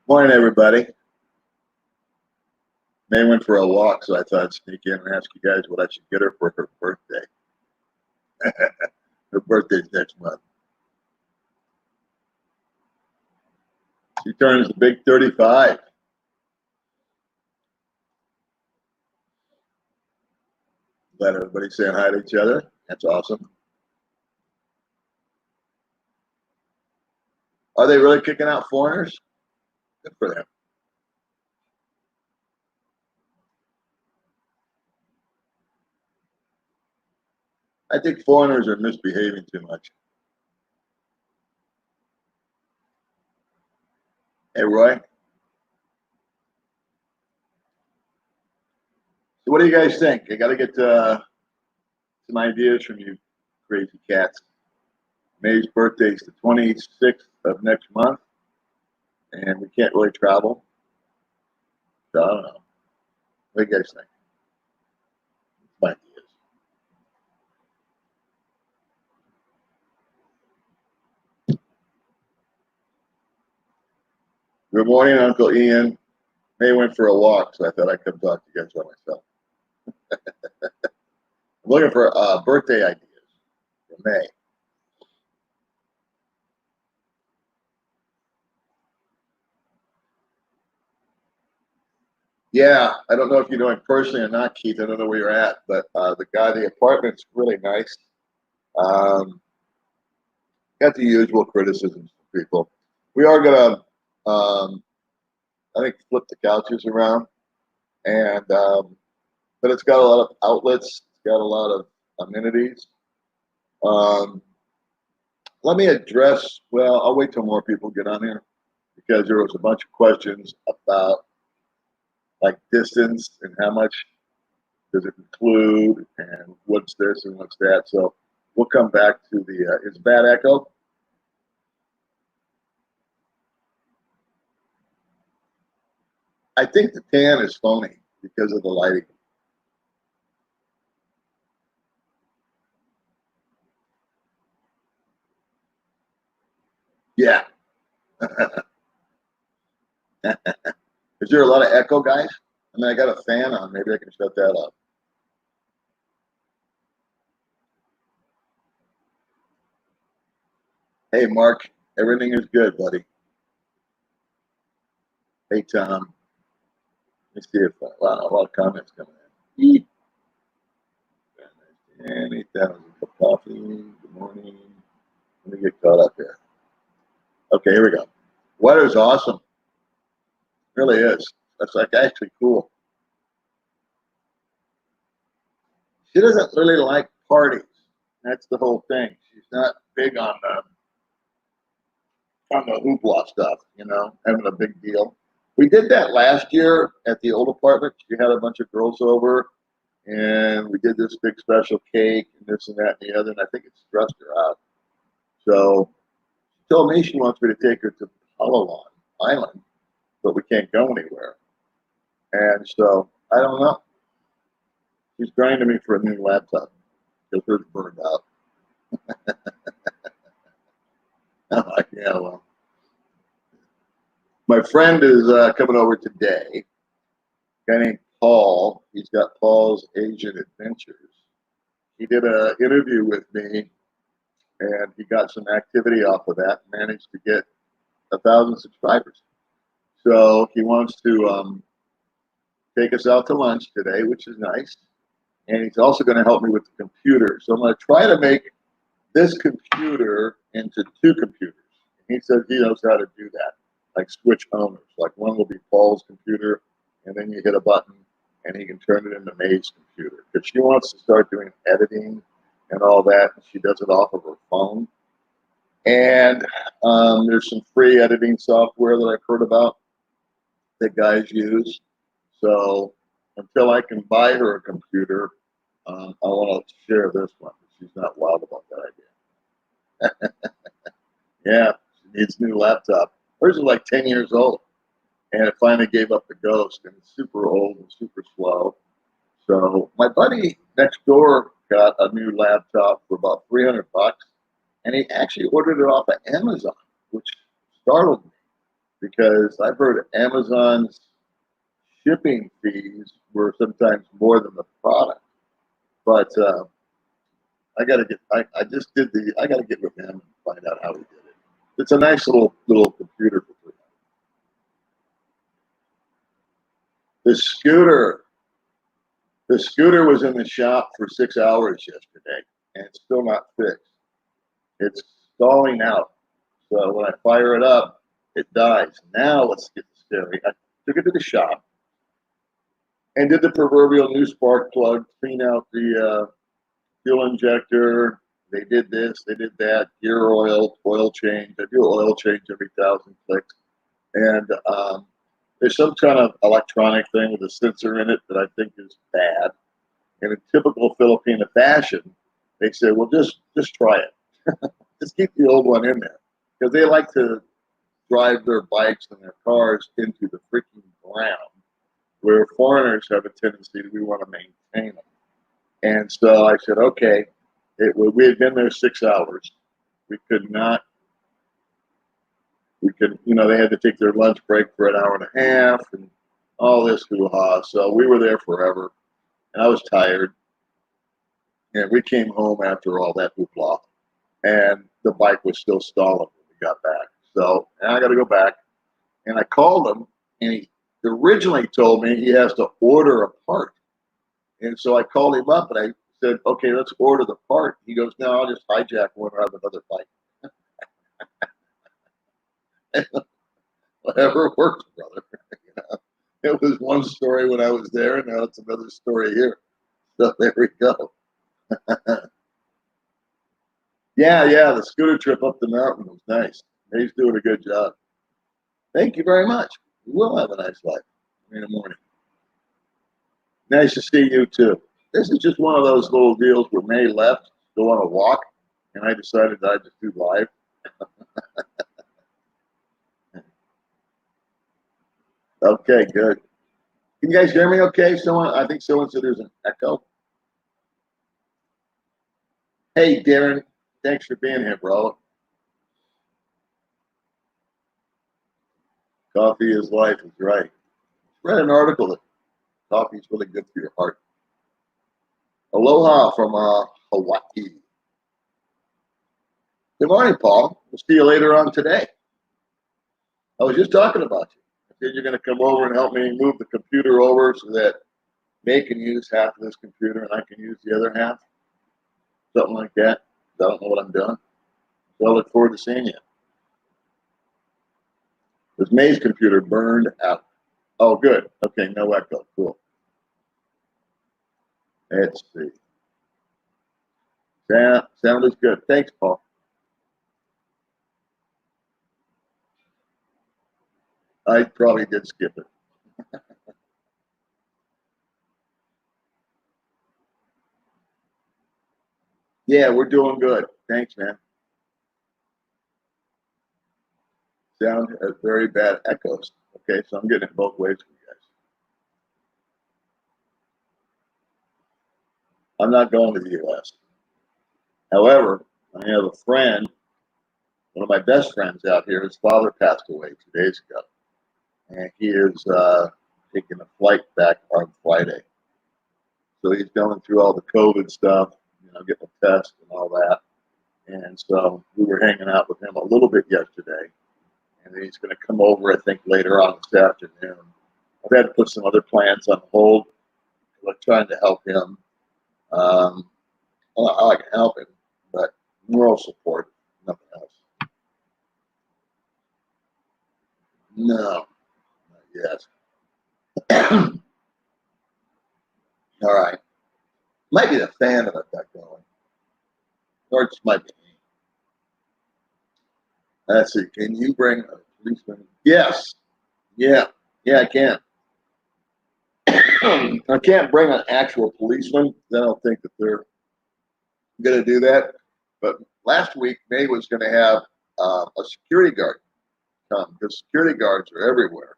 Morning, everybody. May went for a walk, so I thought I'd sneak in and ask you guys what I should get her for her birthday. Her birthday's next month. She turns the big 35. Glad everybody's saying hi to each other. That's awesome. Are they really kicking out foreigners? Good for them. I think foreigners are misbehaving too much. Hey, Roy. So what do you guys think? I got to get some ideas from you crazy cats. May's birthday's the 26th of next month, and we can't really travel. So I don't know. What do you guys think? My ideas. Good morning, Uncle Ian. May went for a walk, so I thought I'd come talk to you guys by myself. I'm looking for birthday ideas for May. Yeah, I don't know if you know him personally or not, Keith. I don't know where you're at, but the apartment's really nice. Um, got the usual criticisms from people. We are gonna, I think, flip the couches around, and but it's got a lot of outlets. It's got a lot of amenities. Um, Let me address. Well, I'll wait till more people get on here because there was a bunch of questions about like distance and how much does it include and what's this and what's that. So we'll come back to the is bad echo. I think the tan is phony because of the lighting. Yeah. Is there a lot of echo, guys? I mean, I got a fan on. Maybe I can shut that off. Hey, Mark. Everything is good, buddy. Hey, Tom. Let me see if wow, a lot of comments coming in. And 8,000 cup of coffee. Good morning. Let me get caught up here. Okay, here we go. Weather's awesome. It really is. That's like actually cool. She doesn't really like parties. That's the whole thing. She's not big on the hoopla stuff, having a big deal. We did that last year at the old apartment. She had a bunch of girls over, and we did this big special cake and this and that and the other, and I think it stressed her out. So she told me she wants me to take her to Palawon Island, but we can't go anywhere. And so I don't know. She's grinding me for a new laptop because hers burned out. I'm like, yeah, well. My friend is coming over today. A guy named Paul. He's got Paul's Asian Adventures. He did an interview with me, and he got some activity off of that. Managed to get 1,000 subscribers. So he wants to take us out to lunch today, which is nice. And he's also going to help me with the computer. So I'm going to try to make this computer into two computers. And he says he knows how to do that, like switch owners. Like one will be Paul's computer, and then you hit a button, and he can turn it into May's computer. Because she wants to start doing editing and all that. And she does it off of her phone. And there's some free editing software that I've heard about that guys use. So until I can buy her a computer, I want to share this one. She's not wild about that idea. Yeah, she needs a new laptop. Hers is like 10 years old, and it finally gave up the ghost, and it's super old and super slow. So my buddy next door got a new laptop for about $300, and he actually ordered it off of Amazon, which startled me. because I've heard Amazon's shipping fees were sometimes more than the product. But I gotta get. I just did the. I gotta get with him and find out how he did it. It's a nice little computer for $300. The scooter. The scooter was in the shop for 6 hours yesterday, and it's still not fixed. It's stalling out. So when I fire it up, it dies. Now let's get scary. I took it to the shop and did the proverbial new spark plug, clean out the fuel injector. They did this, they did that, gear oil change. I do oil change every 1,000 clicks. And there's some kind of electronic thing with a sensor in it that I think is bad. And in typical Filipino fashion, they say, well, just try it. Just keep the old one in there. Because they like to drive their bikes and their cars into the freaking ground, where foreigners have a tendency to we want to maintain them. And so I said, okay, we had been there 6 hours. We could not, they had to take their lunch break for an hour and a half and all this hoo-ha. So we were there forever, and I was tired. And we came home after all that hoopla, and the bike was still stalling when we got back. So now I got to go back. And I called him, and he originally told me he has to order a part. And so I called him up, and I said, okay, let's order the part. He goes, no, I'll just hijack one or have another bike. Whatever works, brother. It was one story when I was there, and now it's another story here. So there we go. Yeah, the scooter trip up the mountain was nice. He's doing a good job. Thank you very much. You will have a nice life in the morning. Nice to see you too. This is just one of those little deals where May left, go on a walk, and I decided that I'd just do live. Okay, good. Can you guys hear me okay? I think someone said there's an echo. Hey, Darren, thanks for being here, bro. Coffee is life is right. I read an article that coffee is really good for your heart. Aloha from Hawaii. Good morning, Paul. We'll see you later on today. I was just talking about you. I said you're going to come over and help me move the computer over so that May can use half of this computer and I can use the other half. Something like that. I don't know what I'm doing. So I look forward to seeing you. This May's computer burned out. Oh, good. Okay, no echo. Cool. Let's see. Sound is good. Thanks, Paul. I probably did skip it. Yeah, we're doing good. Thanks, man. Sound has very bad echoes. Okay, so I'm getting it both ways for you guys. I'm not going to the U.S. However, I have a friend, one of my best friends out here. His father passed away 2 days ago, and he is taking a flight back on Friday. So he's going through all the COVID stuff, getting a test and all that. And so we were hanging out with him a little bit yesterday, and then he's going to come over, I think, later on this afternoon. I've had to put some other plans on hold. I'm trying to help him. I can help him, but moral support, nothing else. No, not yet. All right. Might be the fan that I've got going. Or it just might be me. Let's see. Can you bring a policeman? Yes. Yeah, I can. I can't bring an actual policeman. I don't think that they're going to do that. But last week, May was going to have a security guard come because security guards are everywhere.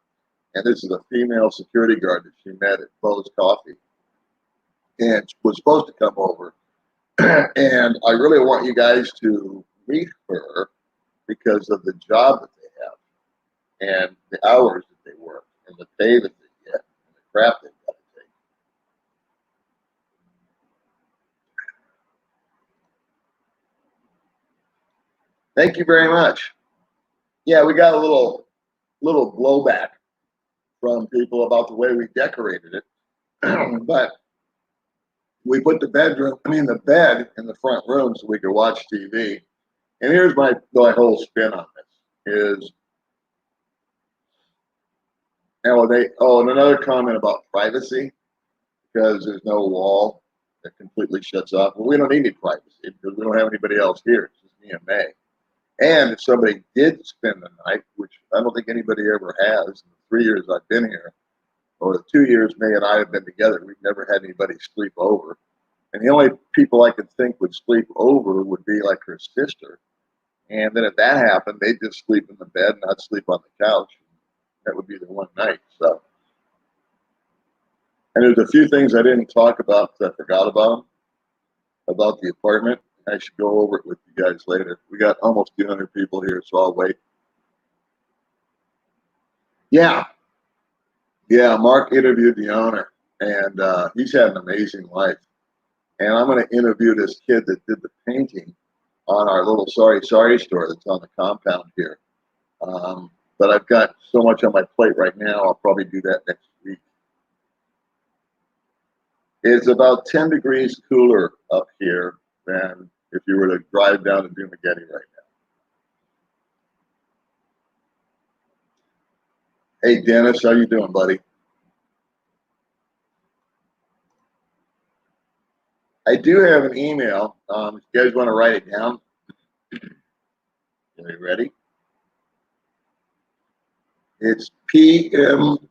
And this is a female security guard that she met at Poe's Coffee. And she was supposed to come over. And I really want you guys to meet her because of the job that they have. and the hours that they work and the pay that they get and the crap they've got to take. Thank you very much. Yeah, we got a little blowback from people about the way we decorated it, but we put the the bed in the front room so we could watch TV. And here's my whole spin on this is, and another comment about privacy, because there's no wall that completely shuts off. Well, we don't need any privacy because we don't have anybody else here. It's just me and May. And if somebody did spend the night, which I don't think anybody ever has in the 3 years I've been here, or the 2 years May and I have been together, we've never had anybody sleep over. And the only people I could think would sleep over would be like her sister. And then if that happened, they'd just sleep in the bed and not sleep on the couch. That would be the one night. So, and there's a few things I didn't talk about that I forgot about the apartment. I should go over it with you guys later. We got almost 200 people here, so I'll wait. Yeah, Mark interviewed the owner, and he's had an amazing life. And I'm going to interview this kid that did the painting on our little Sorry store that's on the compound here. But I've got so much on my plate right now, I'll probably do that next week. It's about 10 degrees cooler up here than if you were to drive down to Dumaguete right now. Hey, Dennis, how you doing, buddy? I do have an email. If you guys want to write it down, are you ready? It's PMCGILL,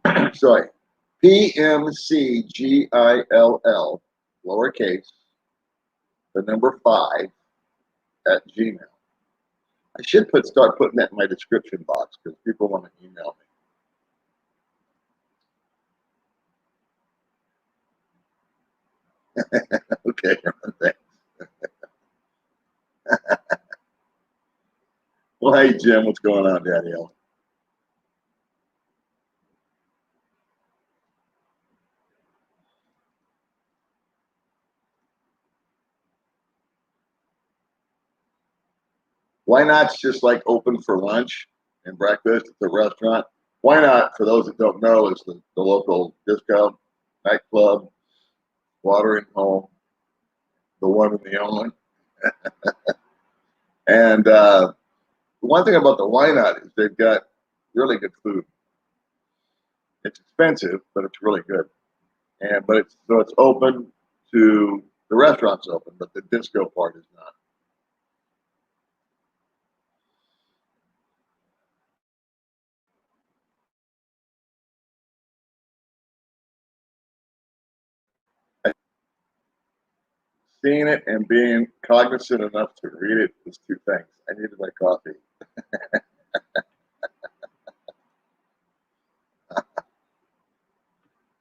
lowercase, the number 5 at Gmail. I should start putting that in my description box because people want to email me. Okay, thanks. Well, hey, Jim, what's going on, Daddy L? Why not just like open for lunch and breakfast at the restaurant? Why not, for those that don't know, is the local disco, nightclub, watering hole, the one and the only. And the one thing about the Why Not is they've got really good food. It's expensive, but it's really good. And but it's open to the restaurant's open, but the disco part is not. Seeing it and being cognizant enough to read it is two things. I needed my coffee.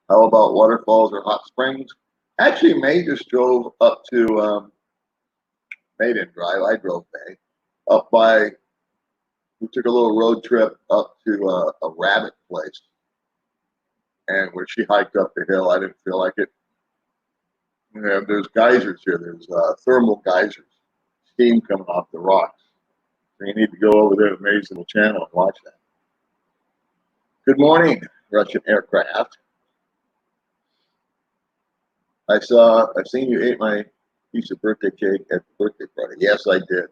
How about waterfalls or hot springs? Actually, May just drove up to, May didn't drive, I drove May, up by, we took a little road trip up to a rabbit place. And where she hiked up the hill, I didn't feel like it. There's geysers here, there's thermal geysers, steam coming off the rocks. So you need to go over there to May's little channel and watch that. Good morning, Russian aircraft. I seen you ate my piece of birthday cake at the birthday party. Yes, I did.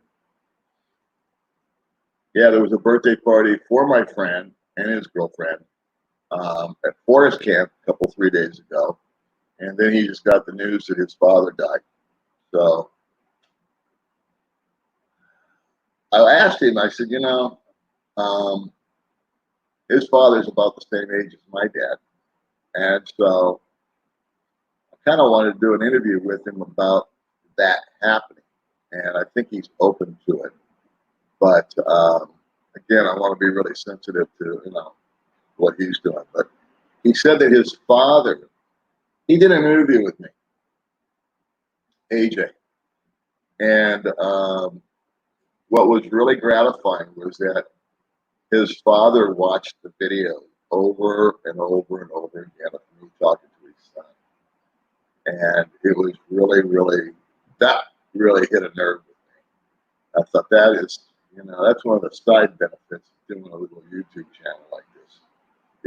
Yeah, there was a birthday party for my friend and his girlfriend at Forest Camp a couple 3 days ago, and then he just got the news that his father died. So I asked him. I said, um, his father's about the same age as my dad, and so I kind of wanted to do an interview with him about that happening, and I think he's open to it. But again, I want to be really sensitive to what he's doing. But he said that his father, he did an interview with me, AJ, and what was really gratifying was that his father watched the video over and over and over again of me talking to his son. And it was that really hit a nerve with me. I thought that is, that's one of the side benefits of doing a little YouTube channel like this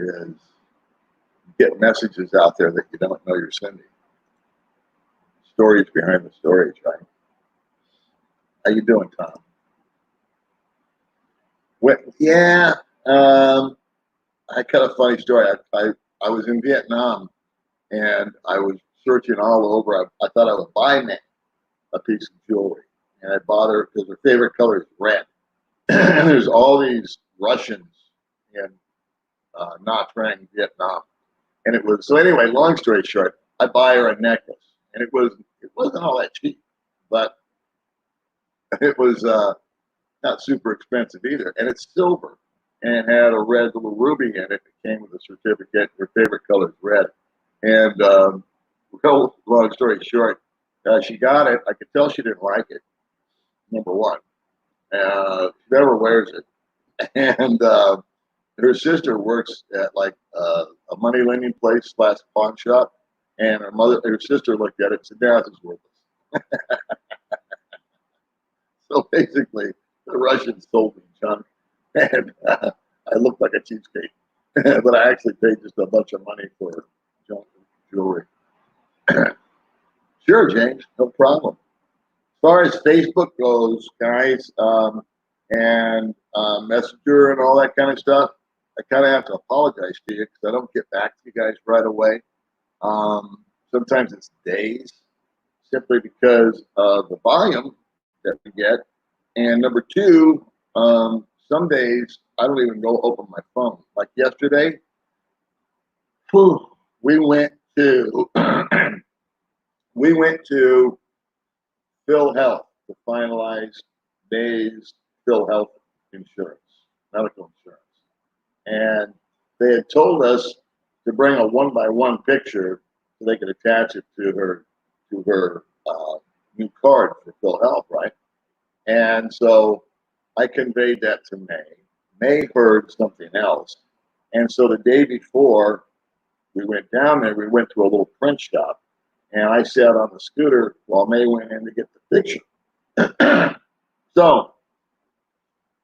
is you get messages out there that you don't know you're sending. Stories behind the stories, right? How you doing, Tom? Well, yeah, I got a funny story. I was in Vietnam and I was searching all over. I thought I would buy me a piece of jewelry, and I bought her because her favorite color is red. And there's all these Russians in Nha Trang, Vietnam, and it was so. Anyway, long story short, I buy her a necklace, and it wasn't all that cheap, but it was not super expensive either, and it's silver, and it had a red little ruby in it. It came with a certificate. Her favorite color is red, and long story short, she got it. I could tell she didn't like it. Number one, she never wears it, and her sister works at like a money lending place / pawn shop, and her sister looked at it and said, "Nah, this is worthless." So basically, the Russians sold me junk, and I looked like a cheapskate. But I actually paid just a bunch of money for junk jewelry. Sure, James, no problem. As far as Facebook goes, guys, and Messenger and all that kind of stuff, I kind of have to apologize to you because I don't get back to you guys right away. Sometimes it's days, simply because of the volume that we get. And number two, some days I don't even go open my phone. Like yesterday, we went to we went to Phil Health to finalize Dave's Phil Health insurance, medical insurance. And they had told us to bring a 1-by-1 picture so they could attach it to her new card for Phil Health, right? And so I conveyed that to May. May heard something else. And so the day before we went down there, we went to a little print shop. And I sat on the scooter while May went in to get the picture. So,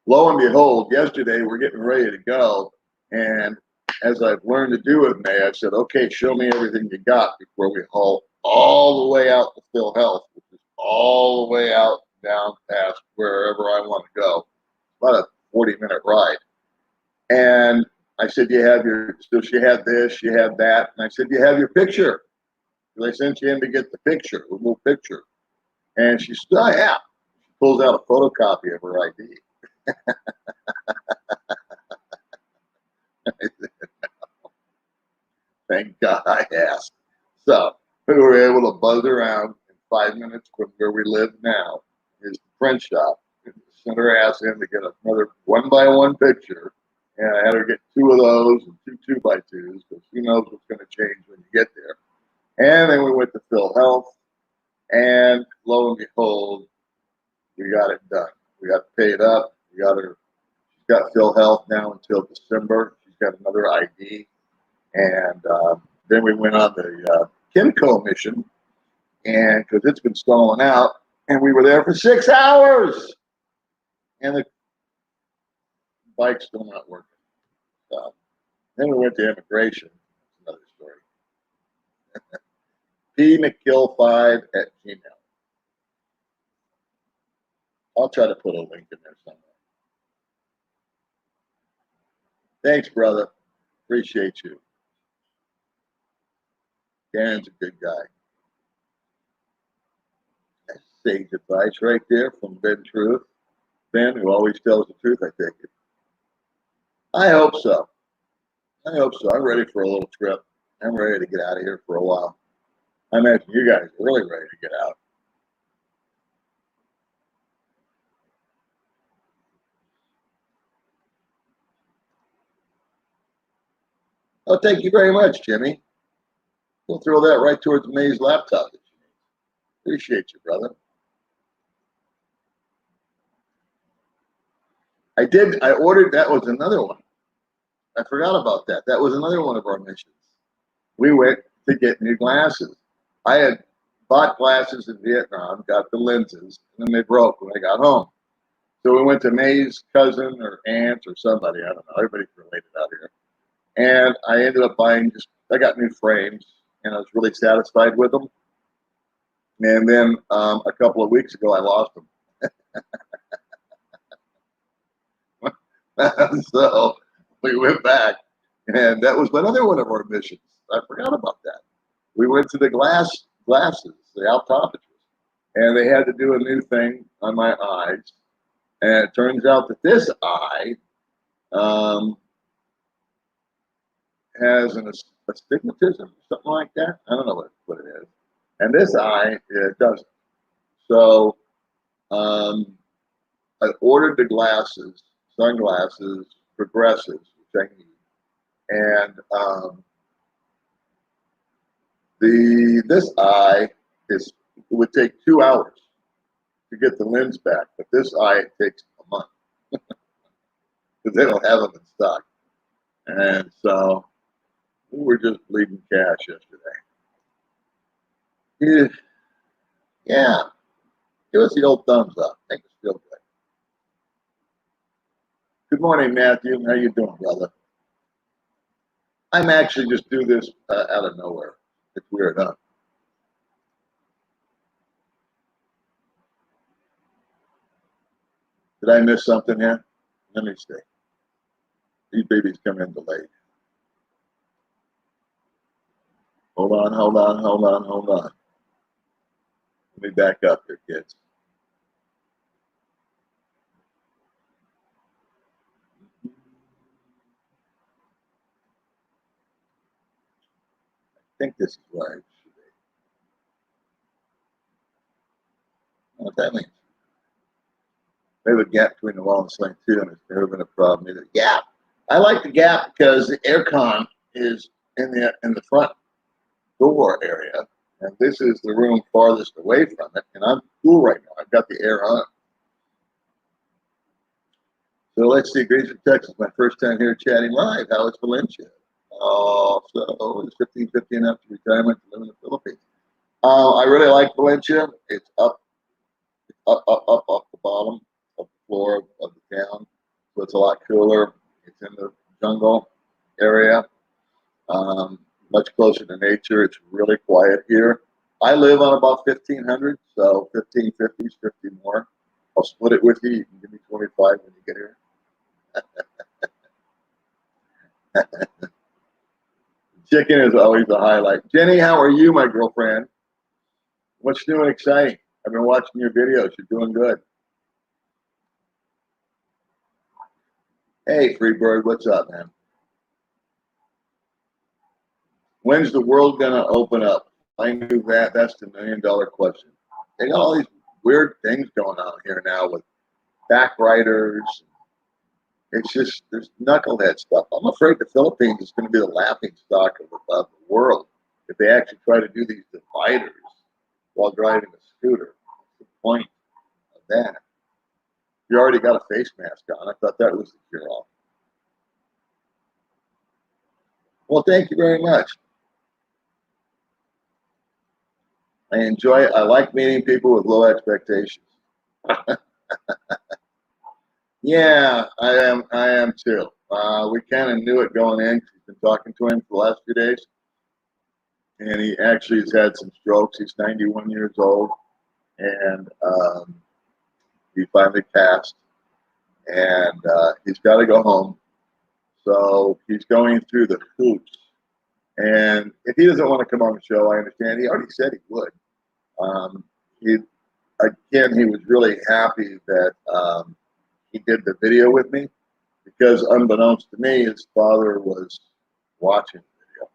lo and behold, yesterday we're getting ready to go. And as I've learned to do with May, I said, okay, show me everything you got before we haul all the way out to Phil Health, which is all the way out down past wherever I want to go. About a 40-minute ride. And I said, so she had this, she had that. And I said, you have your picture? They sent you in to get the picture, a little picture. And she said, oh, yeah. She pulls out a photocopy of her ID. Thank God I asked. So we were able to buzz around in 5 minutes from where we live now. Is the print shop. Sent her ass in to get another 1-by-1 picture. And I had her get 2 of those and 2 2-by-2s because who knows what's going to change when you get there. And then we went to Phil Health, and lo and behold, we got it done. We got paid up. She's got Phil Health now until December. She's got another ID. And then we went on the Kimco mission, and because it's been stalling out, and we were there for 6 hours. And the bike's still not working. So then we went to immigration. That's another story. pmcgill5@gmail. I'll try to put a link in there somewhere. Thanks, brother. Appreciate you. Dan's a good guy. That's sage advice right there from Ben Truth. Ben, who always tells the truth, I take it. I hope so. I'm ready for a little trip. I'm ready to get out of here for a while. I imagine you guys are really ready to get out. Oh, thank you very much, Jimmy. We'll throw that right towards May's laptop. Appreciate you, brother. I ordered, that was another one. I forgot about that. That was another one of our missions. We went to get new glasses. I had bought glasses in Vietnam, got the lenses, and then they broke when I got home. So we went to May's cousin or aunt or somebody, I don't know, everybody's related out here. And I ended up buying I got new frames, and I was really satisfied with them. And then a couple of weeks ago, I lost them. So we went back, and that was another one of our missions. I forgot about that. We went to the glasses, the optometrist, and they had to do a new thing on my eyes. And it turns out that this eye um, has an astigmatism, something like that. I don't know what it is. And this eye, it doesn't. So um, I ordered the glasses, sunglasses, progressives, which I need. And this eye it would take 2 hours to get the lens back, but this eye it takes a month because they don't have them in stock. And so we were just bleeding cash yesterday. Yeah, give us the old thumbs up. Make us feel good. Good morning, Matthew. How you doing, brother? I'm actually just do this out of nowhere. It's weird, huh? Did I miss something here? Let me see. These babies come in delayed. Hold on, hold on, hold on, hold on. Let me back up here, kids. I think this is where I should be. What that means? They have a gap between the wall and sling too, and it's never been a problem either. Yeah, I like the gap because the aircon is in the front door area, and this is the room farthest away from it, and I'm cool right now. I've got the air on. So let's see, Gracie, Texas, my first time here chatting live. How is Valencia? Oh, so it's 1550 and after retirement to live in the Philippines. I really like Valencia. It's up the bottom of the floor of the town, so it's a lot cooler. It's in the jungle area, much closer to nature. It's really quiet here. I live on about 1500, so 1550 is 50 more. I'll split it with you. You can give me 25 when you get here. Chicken is always the highlight. Jenny, how are you, my girlfriend? What's new and exciting? I've been watching your videos. You're doing good. Hey, Freebird, what's up, man? When's the world gonna open up? I knew that. That's the $1 million question. They got all these weird things going on here now with backwriters. It's just there's knucklehead stuff. I'm afraid the Philippines is going to be the laughing stock of the world if they actually try to do these dividers while driving a scooter. What's the point of that? You already got a face mask on. I thought that was the cure all. Well, thank you very much. I like meeting people with low expectations. Yeah, I am too. We kind of knew it going in. We've been talking to him for the last few days, and he actually has had some strokes. He's 91 years old, and he finally passed, and he's got to go home. So he's going through the hoops. And if he doesn't want to come on the show, I understand. He already said he would. He Again, he was really happy that he did the video with me because, unbeknownst to me, his father was watching the video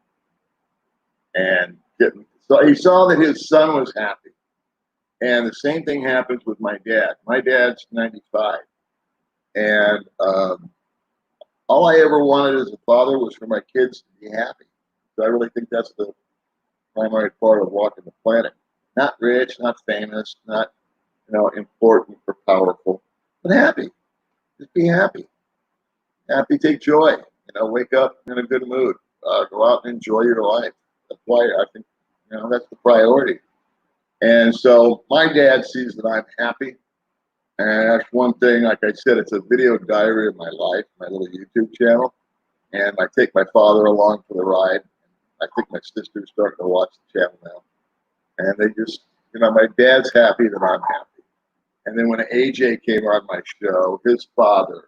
and so he saw that his son was happy. And the same thing happens with my dad. My dad's 95, and all I ever wanted as a father was for my kids to be happy. So I really think that's the primary part of walking the planet. Not rich, not famous, not important or powerful, but happy. Just be happy. Happy, take joy. Wake up in a good mood. Go out and enjoy your life. That's why I think, that's the priority. And so my dad sees that I'm happy. And that's one thing, like I said, it's a video diary of my life, my little YouTube channel. And I take my father along for the ride. I think my sister's starting to watch the channel now. And they just, my dad's happy that I'm happy. And then when AJ came on my show, his father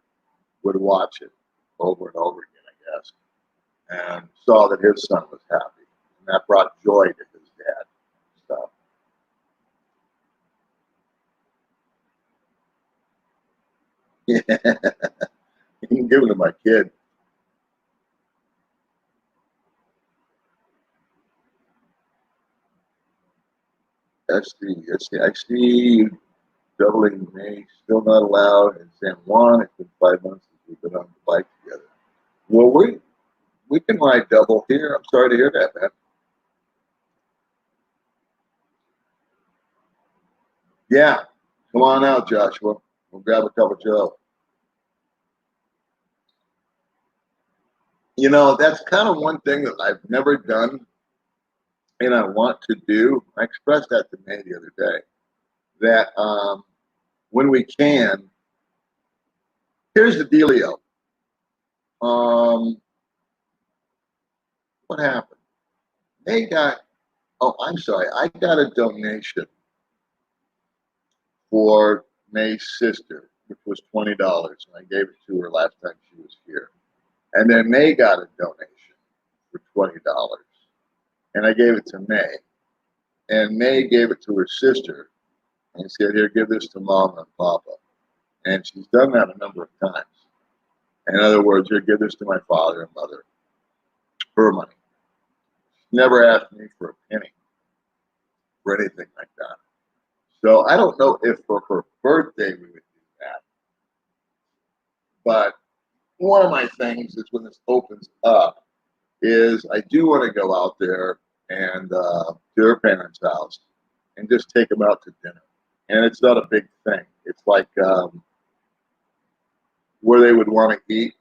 would watch it over and over again, I guess, and saw that his son was happy. And that brought joy to his dad. So. Yeah. You can give it to my kid. I see doubling May still not allowed in San Juan. It's been 5 months since we've been on the bike together. Well, we can ride double here. I'm sorry to hear that, man. Yeah, come on out, Joshua. We'll grab a cup of Joe. That's kind of one thing that I've never done and I want to do. I expressed that to May the other day. That when we can, here's the dealio. What happened? They got, oh, I'm sorry. I got a donation for May's sister, which was $20. And I gave it to her last time she was here. And then May got a donation for $20. And I gave it to May. And May gave it to her sister and said, here, give this to Mom and Papa. And she's done that a number of times. In other words, here, give this to my father and mother. Her money. She never asked me for a penny for anything like that. So I don't know if for her birthday we would do that. But one of my things is when this opens up is I do want to go out there and to her parents' house and just take them out to dinner. And it's not a big thing. It's like where they would want to eat,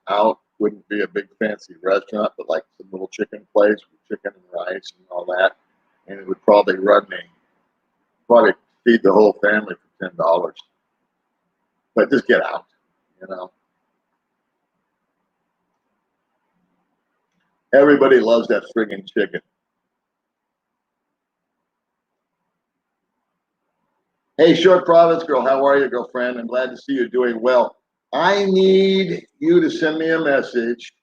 out wouldn't be a big fancy restaurant, but like some little chicken place with chicken and rice and all that. And it would probably probably feed the whole family for $10. But just get out. Everybody loves that friggin' chicken. Hey, Short Province Girl, how are you, girlfriend? I'm glad to see you doing well. I need you to send me a message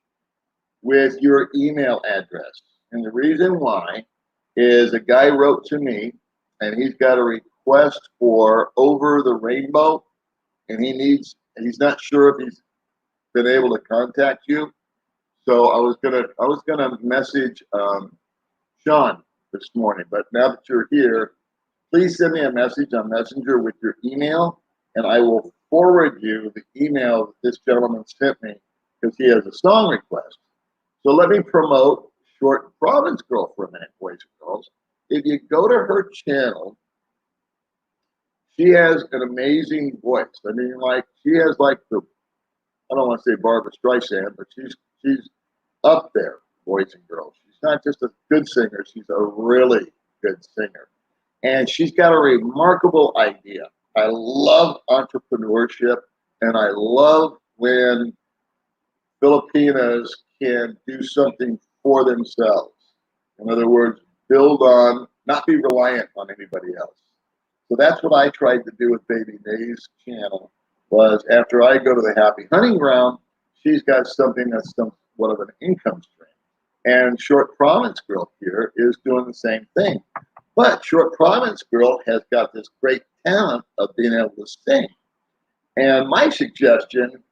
with your email address. And the reason why is a guy wrote to me and he's got a request for Over the Rainbow and he's not sure if he's been able to contact you. So I was gonna message Sean this morning, but now that you're here, please send me a message on Messenger with your email, and I will forward you the email that this gentleman sent me because he has a song request. So let me promote Short Province Girl for a minute, boys and girls. If you go to her channel, she has an amazing voice. I mean, like she has like I don't want to say Barbara Streisand, but she's up there, boys and girls. She's not just a good singer; she's a really good singer. And she's got a remarkable idea. I love entrepreneurship, and I love when Filipinas can do something for themselves. In other words, build on, not be reliant on anybody else. So that's what I tried to do with Baby May's channel. Was after I go to the Happy Hunting Ground, she's got something that's somewhat of an income stream. And Short Province Girl here is doing the same thing. But Short Province Girl has got this great talent of being able to sing. And my suggestion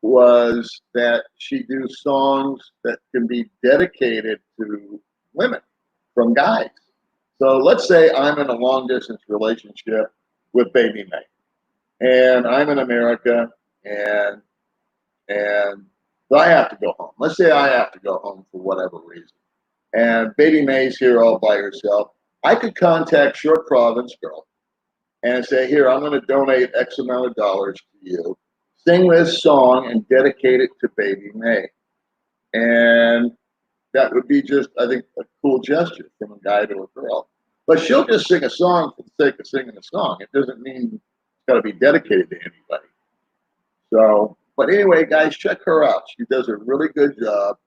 was that she do songs that can be dedicated to women from guys. So let's say I'm in a long distance relationship with Baby May. And I'm in America and I have to go home. Let's say I have to go home for whatever reason. And Baby May's here all by herself. I could contact Short Province Girl and say, here, I'm going to donate X amount of dollars to you. Sing this song and dedicate it to Baby May. And that would be just, I think, a cool gesture from a guy to a girl. But she'll just sing a song for the sake of singing a song. It doesn't mean it's got to be dedicated to anybody. So, but anyway, guys, check her out. She does a really good job.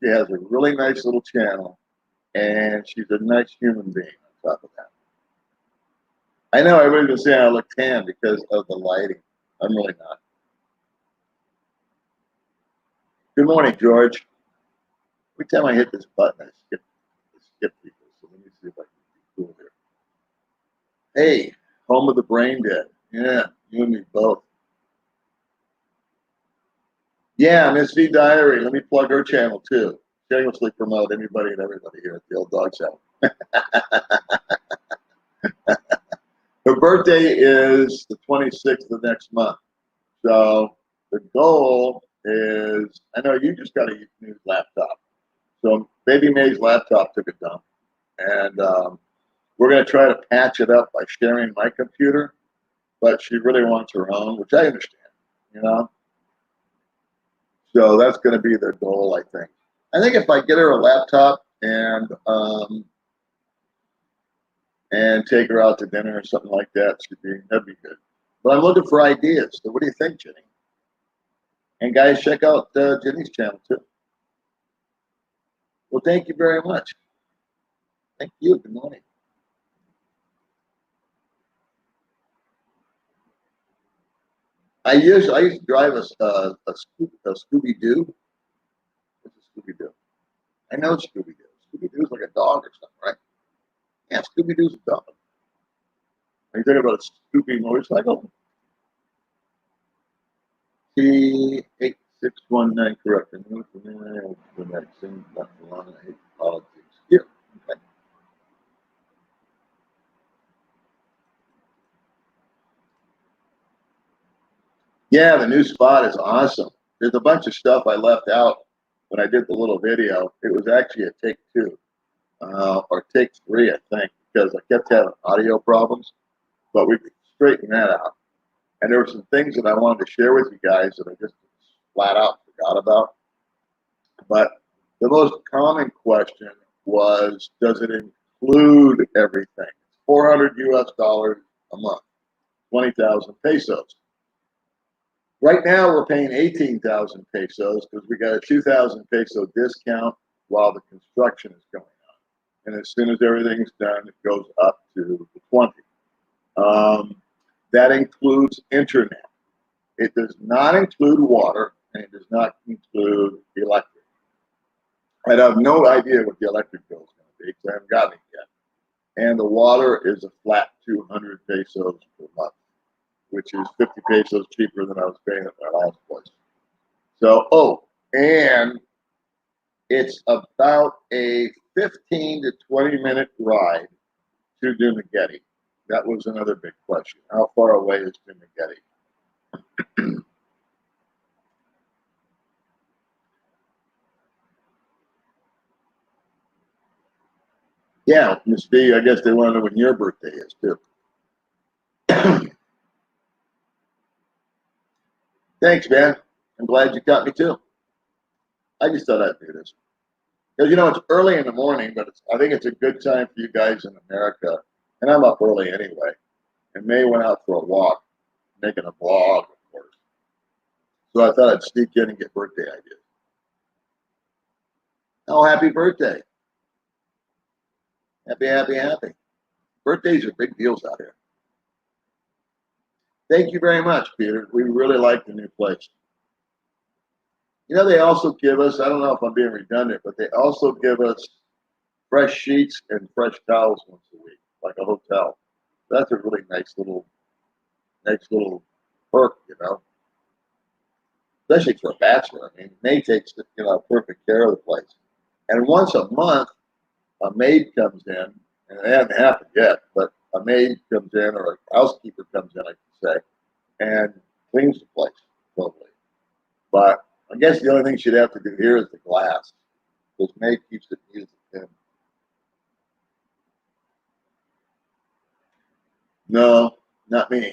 She has a really nice little channel, and she's a nice human being on top of that. I know everybody's been saying I look tan because of the lighting. I'm really not. Good morning, George. Every time I hit this button, I skip people. So let me see if I can be cool here. Hey, home of the brain dead. Yeah, you and me both. Yeah, Miss V Diary. Let me plug her channel too. Shamelessly promote anybody and everybody here at the Old Dog Show. Her birthday is the 26th of next month. So the goal is, I know you just got a new laptop. So Baby May's laptop took a dump. And we're going to try to patch it up by sharing my computer. But she really wants her own, which I understand, you know. So that's going to be the goal, I think. I think if I get her a laptop and take her out to dinner or something like that, that'd be good. But I'm looking for ideas. So what do you think, Jenny? And guys, check out Jenny's channel too. Well, thank you very much. Thank you. Good morning. I used to drive a Scooby-Doo. What's a Scooby-Doo? I know Scooby-Doo. Scooby-Doo's like a dog or something, right? Yeah, Scooby-Doo's a dog. Are you talking about a Scooby motorcycle? T8619, correct. The next thing, not the line, I hate politics. Yeah, okay. Yeah, the new spot is awesome. There's a bunch of stuff I left out when I did the little video. It was actually a take two, or take three, I think, because I kept having audio problems, but we could straighten that out. And there were some things that I wanted to share with you guys that I just flat out forgot about. But the most common question was, does it include everything? 400 US dollars a month, 20,000 pesos. Right now, we're paying 18,000 pesos because we got a 2,000 peso discount while the construction is going on. And as soon as everything's done, it goes up to the 20. That includes internet. It does not include water, and it does not include electric. I have no idea what the electric bill is going to be because I haven't gotten it yet. And the water is a flat 200 pesos per month, which is 50 pesos cheaper than I was paying at my last place. So, and it's about a 15 to 20-minute ride to Dumaguete. That was another big question. How far away is Dumaguete? Yeah, Miss B, I guess they want to know when your birthday is, too. Thanks, man. I'm glad you got me, too. I just thought I'd do this. Because, it's early in the morning, but I think it's a good time for you guys in America. And I'm up early anyway. And May went out for a walk, making a vlog, of course. So I thought I'd sneak in and get birthday ideas. Oh, happy birthday. Happy, happy, happy. Birthdays are big deals out here. Thank you very much, Peter. We really like the new place. They also give us, I don't know if I'm being redundant, but they also give us fresh sheets and fresh towels once a week, like a hotel. That's a really nice little perk, especially for a bachelor. I mean, May takes, perfect care of the place. And once a month, a maid comes in, and it hasn't happened yet, but a maid comes in, or a housekeeper comes in, I should say, and cleans the place totally. But I guess the only thing she'd have to do here is the glass, because May keeps it neat and thin. No, not me.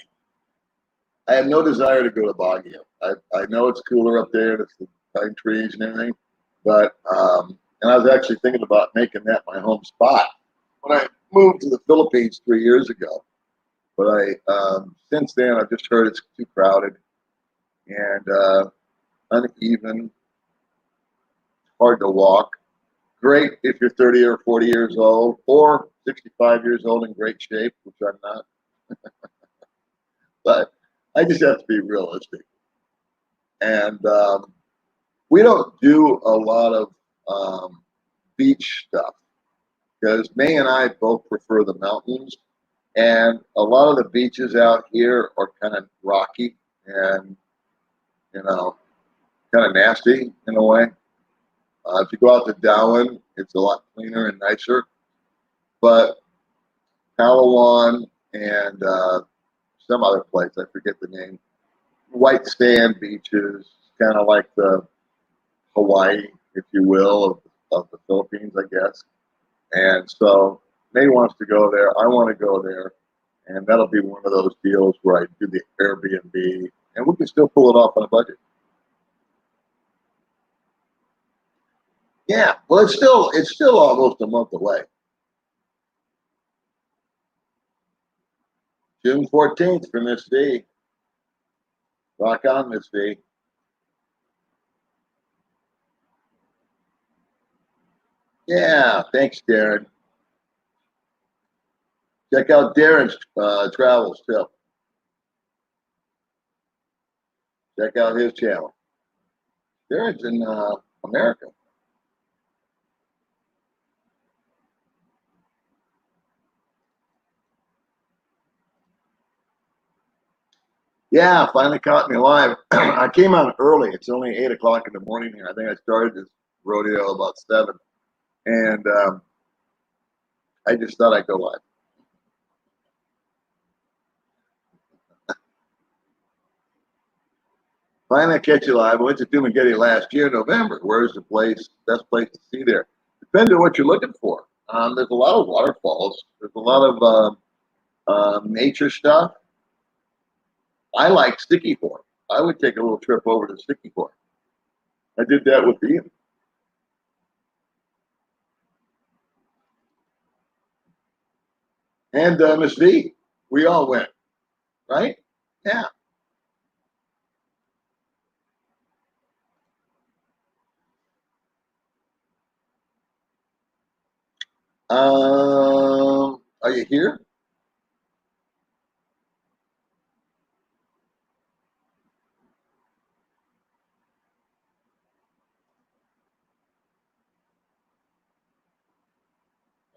I have no desire to go to Baguio. I know it's cooler up there, and it's the pine trees and everything, but and I was actually thinking about making that my home spot when I moved to the Philippines 3 years ago. But since then I've just heard it's too crowded and uneven, hard to walk. Great if you're 30 or 40 years old or 65 years old in great shape, which I'm not. But I just have to be realistic. And we don't do a lot of beach stuff because May and I both prefer the mountains. And a lot of the beaches out here are kind of rocky and, you know, kind of nasty in a way. If you go out to Darwin, it's a lot cleaner and nicer. But Palawan and some other place, I forget the name, white sand beaches, kind of like the Hawaii, if you will, of the Philippines, I guess. And so May wants to go there. I want to go there. And that'll be one of those deals where I do the Airbnb, and we can still pull it off on a budget. Yeah, well, it's still almost a month away. June 14th for Miss V. Rock on, Miss V. Yeah, thanks, Darren. Check out Darren's travels too. Check out his channel. Darren's in America. Yeah, finally caught me live. I came on early. It's only 8 o'clock in the morning here. I think I started this rodeo about 7, and I just thought I'd go live. Finally catch you live. I went to Dumaguete last year in November. Where's the best place to see there? Depends on what you're looking for. There's a lot of waterfalls. There's a lot of nature stuff. I like Sticky Fork. I would take a little trip over to Sticky Fork. I did that with Ian. And Miss V. We all went, right? Yeah. Are you here?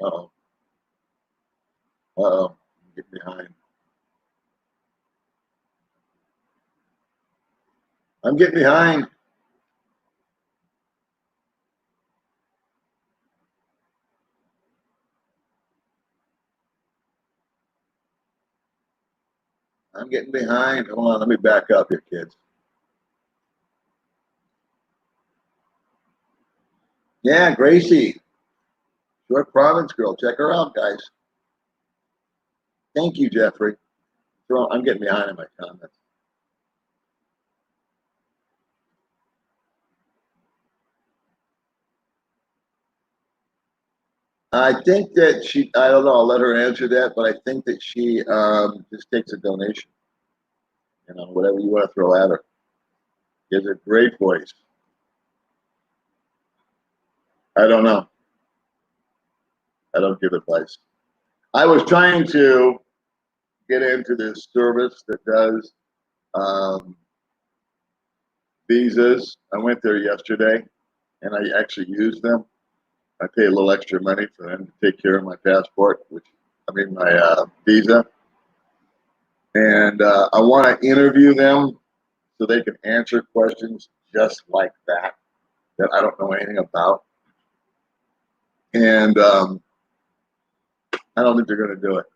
Uh-oh. Uh-oh. Get behind. I'm getting behind. I'm getting behind. Hold on, let me back up here, kids. Yeah, Gracie, short province girl. Check her out, guys. Thank you, Jeffrey. I'm getting behind in my comments. I think that I don't know, I'll let her answer that, but I think that she just takes a donation, whatever you want to throw at her. She has a great voice. I don't know. I don't give advice. I was trying to get into this service that does um, visas. I went there yesterday and I actually used them. I pay a little extra money for them to take care of my passport, my visa. And I want to interview them so they can answer questions just like that I don't know anything about. And I don't think they're going to do it.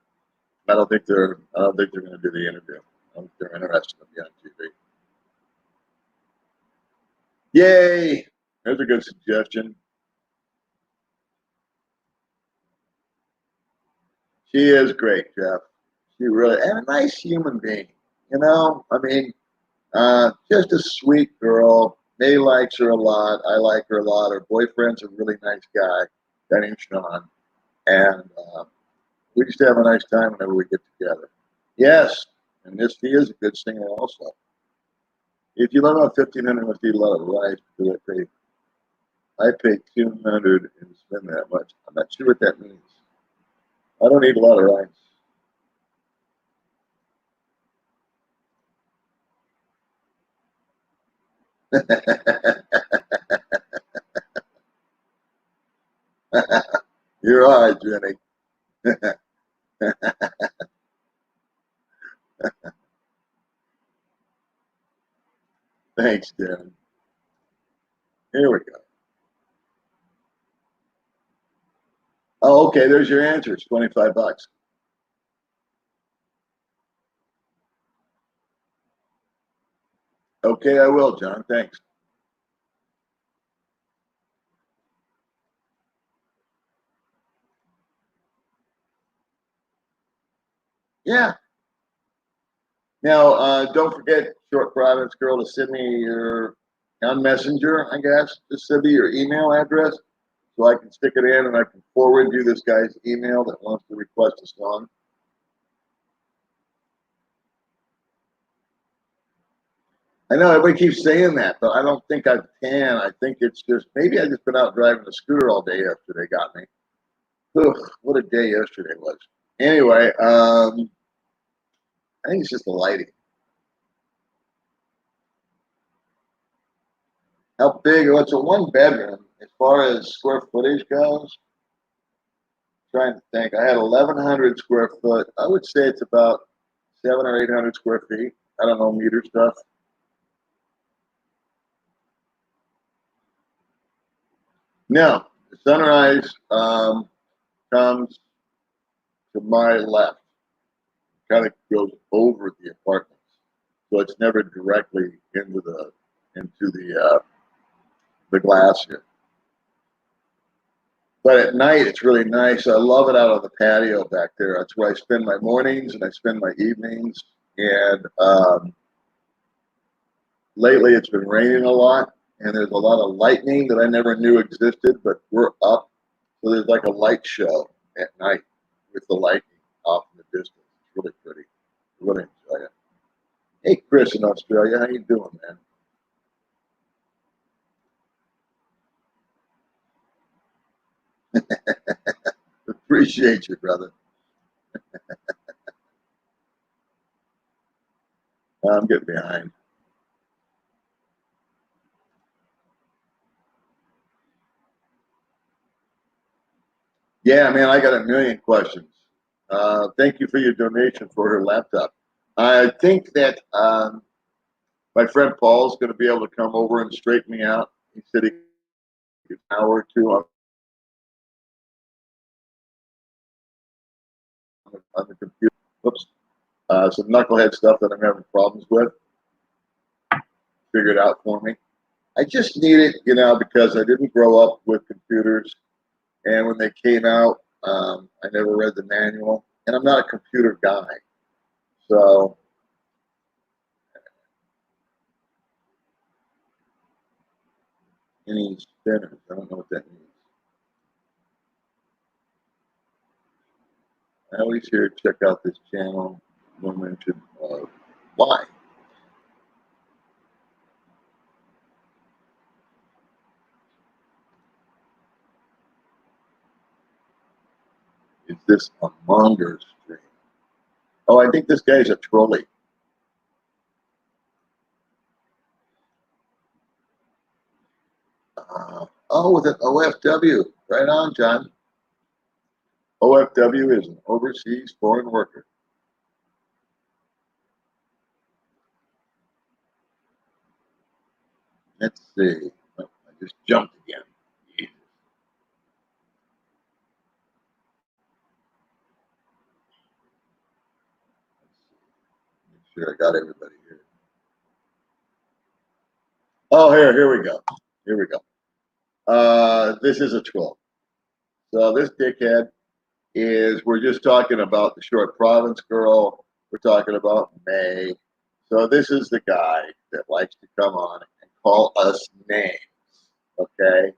I don't think they're going to do the interview. I don't think they're interested in being on TV. Yay! There's a good suggestion. She is great, Jeff. She really, and a nice human being. You know, I mean, just a sweet girl. May likes her a lot. I like her a lot. Her boyfriend's a really nice guy, guy named Sean, and we just have a nice time whenever we get together. Yes, and this he is a good singer also. If you live on 1500, you must eat a lot of rice because I pay 200 and spend that much. I'm not sure what that means. I don't eat a lot of rice. You're all right, Jenny. Thanks, Dan. Here we go. Oh, okay. There's your answer. It's 25 bucks. Okay, I will, John. Thanks. Yeah. Now, don't forget, short Providence girl, to send me your on Messenger, I guess. Just send me your email address so I can stick it in and I can forward you this guy's email that wants to request a song. I know everybody keeps saying that, but I don't think I can. I think it's just maybe I just been out driving the scooter all day yesterday. Got me. Ugh, what a day yesterday was. Anyway, I think it's just the lighting. How big? Well, it's a one bedroom. As far as square footage goes, trying to think. I had 1,100 square foot. I would say it's about 700 or 800 square feet. I don't know meter stuff. Now, the sunrise comes to my left, kind of goes over the apartments, so it's never directly into the glass here. But at night, it's really nice. I love it out on the patio back there. That's where I spend my mornings and I spend my evenings. And lately, it's been raining a lot, and there's a lot of lightning that I never knew existed. But we're up, so there's like a light show at night with the lightning off in the distance. It's really pretty. I really enjoy it. Hey, Chris in Australia, how you doing, man? Appreciate you, brother. I'm getting behind. Yeah, man, I got a million questions. Thank you for your donation for her laptop. I think that my friend Paul's going to be able to come over and straighten me out. He said he could an hour or two on the computer. Oops. Some knucklehead stuff that I'm having problems with. Figured out for me. I just need it, because I didn't grow up with computers. And when they came out, I never read the manual. And I'm not a computer guy. So, any spinners, I don't know what that means. I always hear check out this channel. No mention of why. Is this a Monger stream? Oh, I think this guy's a trolley. With an OFW. Right on, John. OFW is an overseas foreign worker. Let's see. Oh, I just jumped again. Jesus. Make sure I got everybody here. Oh, here we go. Here we go. This is a troll. So this dickhead is we're just talking about the short province girl. We're talking about May. So this is the guy that likes to come on and call us names. Okay?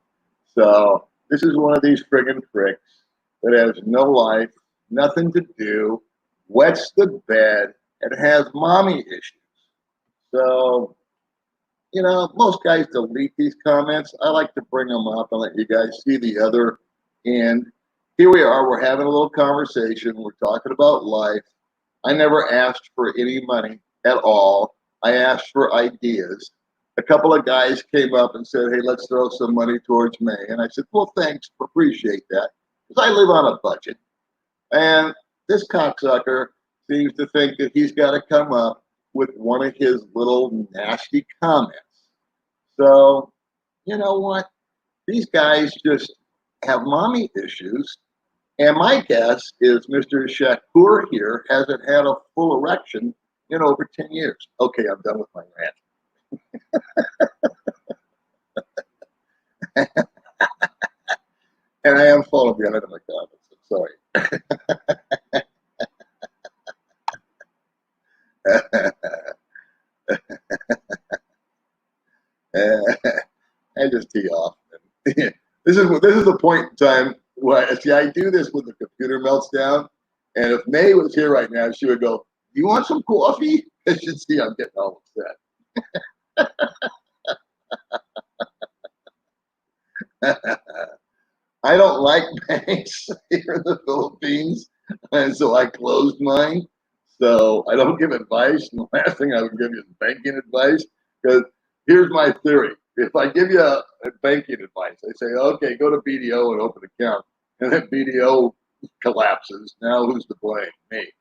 So this is one of these friggin' pricks that has no life, nothing to do, wets the bed, and has mommy issues. So, most guys delete these comments. I like to bring them up and let you guys see the other end. Here we are. We're having a little conversation. We're talking about life. I never asked for any money at all. I asked for ideas. A couple of guys came up and said, hey, let's throw some money towards May. And I said, well, thanks. Appreciate that. Because I live on a budget. And this cocksucker seems to think that he's got to come up with one of his little nasty comments. So, you know what? These guys just have mommy issues. And my guess is Mr. Shakur here hasn't had a full erection in over 10 years. Okay, I'm done with my rant. And I am full of the end of my comments. I'm sorry. I just tee off. This is the point in time where I do this when the computer melts down. And if May was here right now, she would go, "Do you want some coffee?" And she'd see I'm getting all upset. I don't like banks here in the Philippines, and so I closed mine. So I don't give advice. And the last thing I would give you is banking advice, because here's my theory. If I give you a banking advice, I say, okay, go to BDO and open an account, and then BDO collapses. Now who's to blame? Me.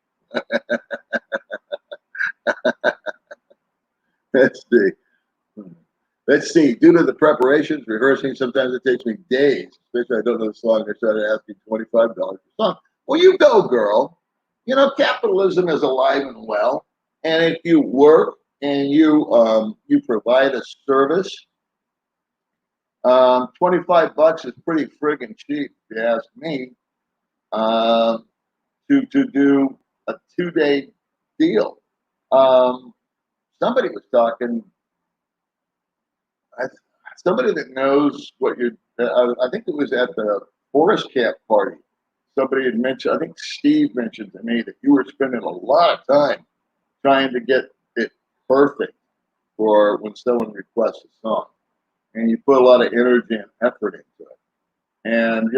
Let's see. Let's see. Due to the preparations, rehearsing, sometimes it takes me days, especially I don't know the song. They started asking $25 a song. Well, you go, girl. Capitalism is alive and well. And if you work and you provide a service, $25 is pretty friggin' cheap, if you ask me, to do a 2-day deal. Somebody was talking. Somebody that knows what you're. I think it was at the forest camp party. Somebody had mentioned. I think Steve mentioned to me that you were spending a lot of time trying to get it perfect for when someone requests a song, and you put a lot of energy and effort into it. And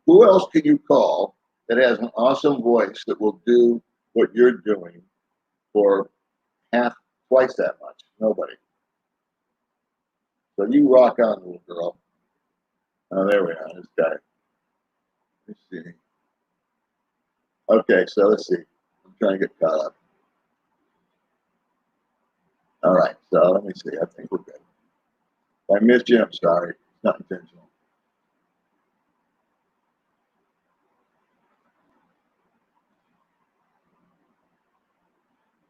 who else can you call that has an awesome voice that will do what you're doing for twice that much? Nobody. So you rock on, little girl. Oh, there we are. This guy. Let's see. Okay, so let's see. I'm trying to get caught up. All right, so let me see. I think we're good. If I missed you, I'm sorry. It's not intentional.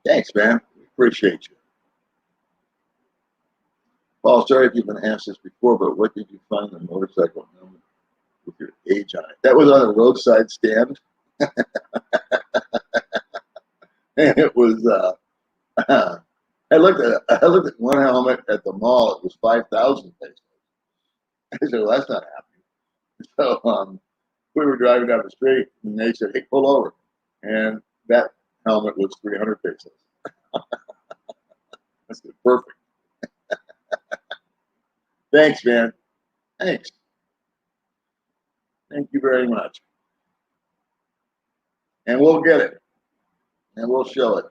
Thanks, man. Appreciate you. Paul, sorry if you've been asked this before, but what did you find in the motorcycle helmet with your age on it? That was on a roadside stand. And it was I looked at one helmet at the mall. It was 5,000 pesos. I said, "Well, that's not happening." So we were driving down the street, and they said, "Hey, pull over," and that helmet was 300 pesos. I said, "Perfect." Thanks, man. Thanks. Thank you very much. And we'll get it, and we'll show it.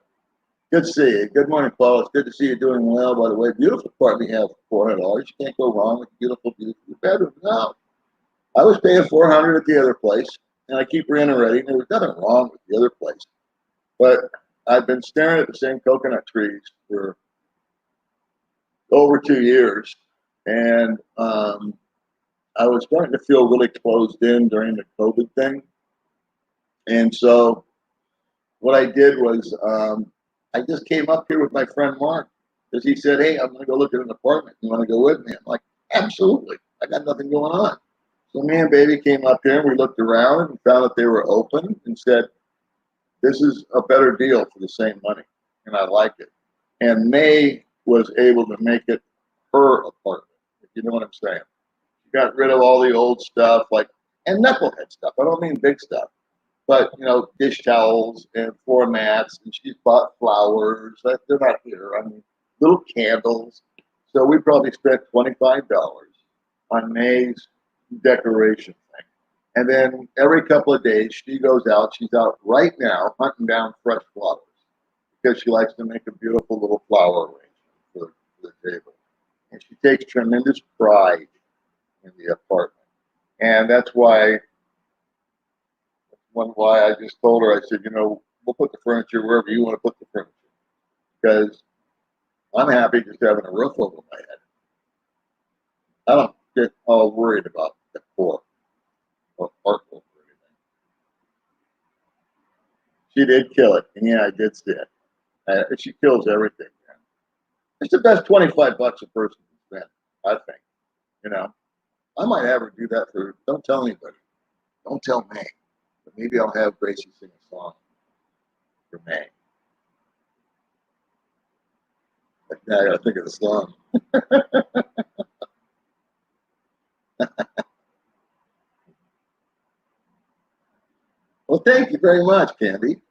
Good to see you. Good morning, Paul. It's good to see you doing well. By the way, beautiful apartment you have for $400. You can't go wrong with beautiful bedroom. No, I was paying 400 at the other place, and I keep reiterating there was nothing wrong with the other place. But I've been staring at the same coconut trees for over 2 years, and I was starting to feel really closed in during the COVID thing. And so what I did was I just came up here with my friend Mark because he said, "Hey, I'm going to go look at an apartment. You want to go with me?" I'm like, "Absolutely. I got nothing going on." So me and baby came up here and we looked around and found that they were open and said, this is a better deal for the same money. And I like it. And May was able to make it her apartment, if you know what I'm saying. She got rid of all the old stuff, like, and knucklehead stuff. I don't mean big stuff, but, you know, dish towels and floor mats. And she's bought flowers. They're not here. I mean, little candles. So we probably spent $25 on May's decoration thing. And then every couple of days, she goes out. She's out right now hunting down fresh flowers because she likes to make a beautiful little flower arrangement for the table. And she takes tremendous pride in the apartment. And that's why I just told her, I said, you know, we'll put the furniture wherever you want to put the furniture. Because I'm happy just having a roof over my head. I don't get all worried about decor or artwork or anything. She did kill it. And yeah, I did see it. She kills everything, man. It's the best $25 a person can spend, I think. You know, I might have her do that for, don't tell anybody. Don't tell May. But maybe I'll have Gracie sing a song for May. Now I gotta think of the song. Well, thank you very much, Candy.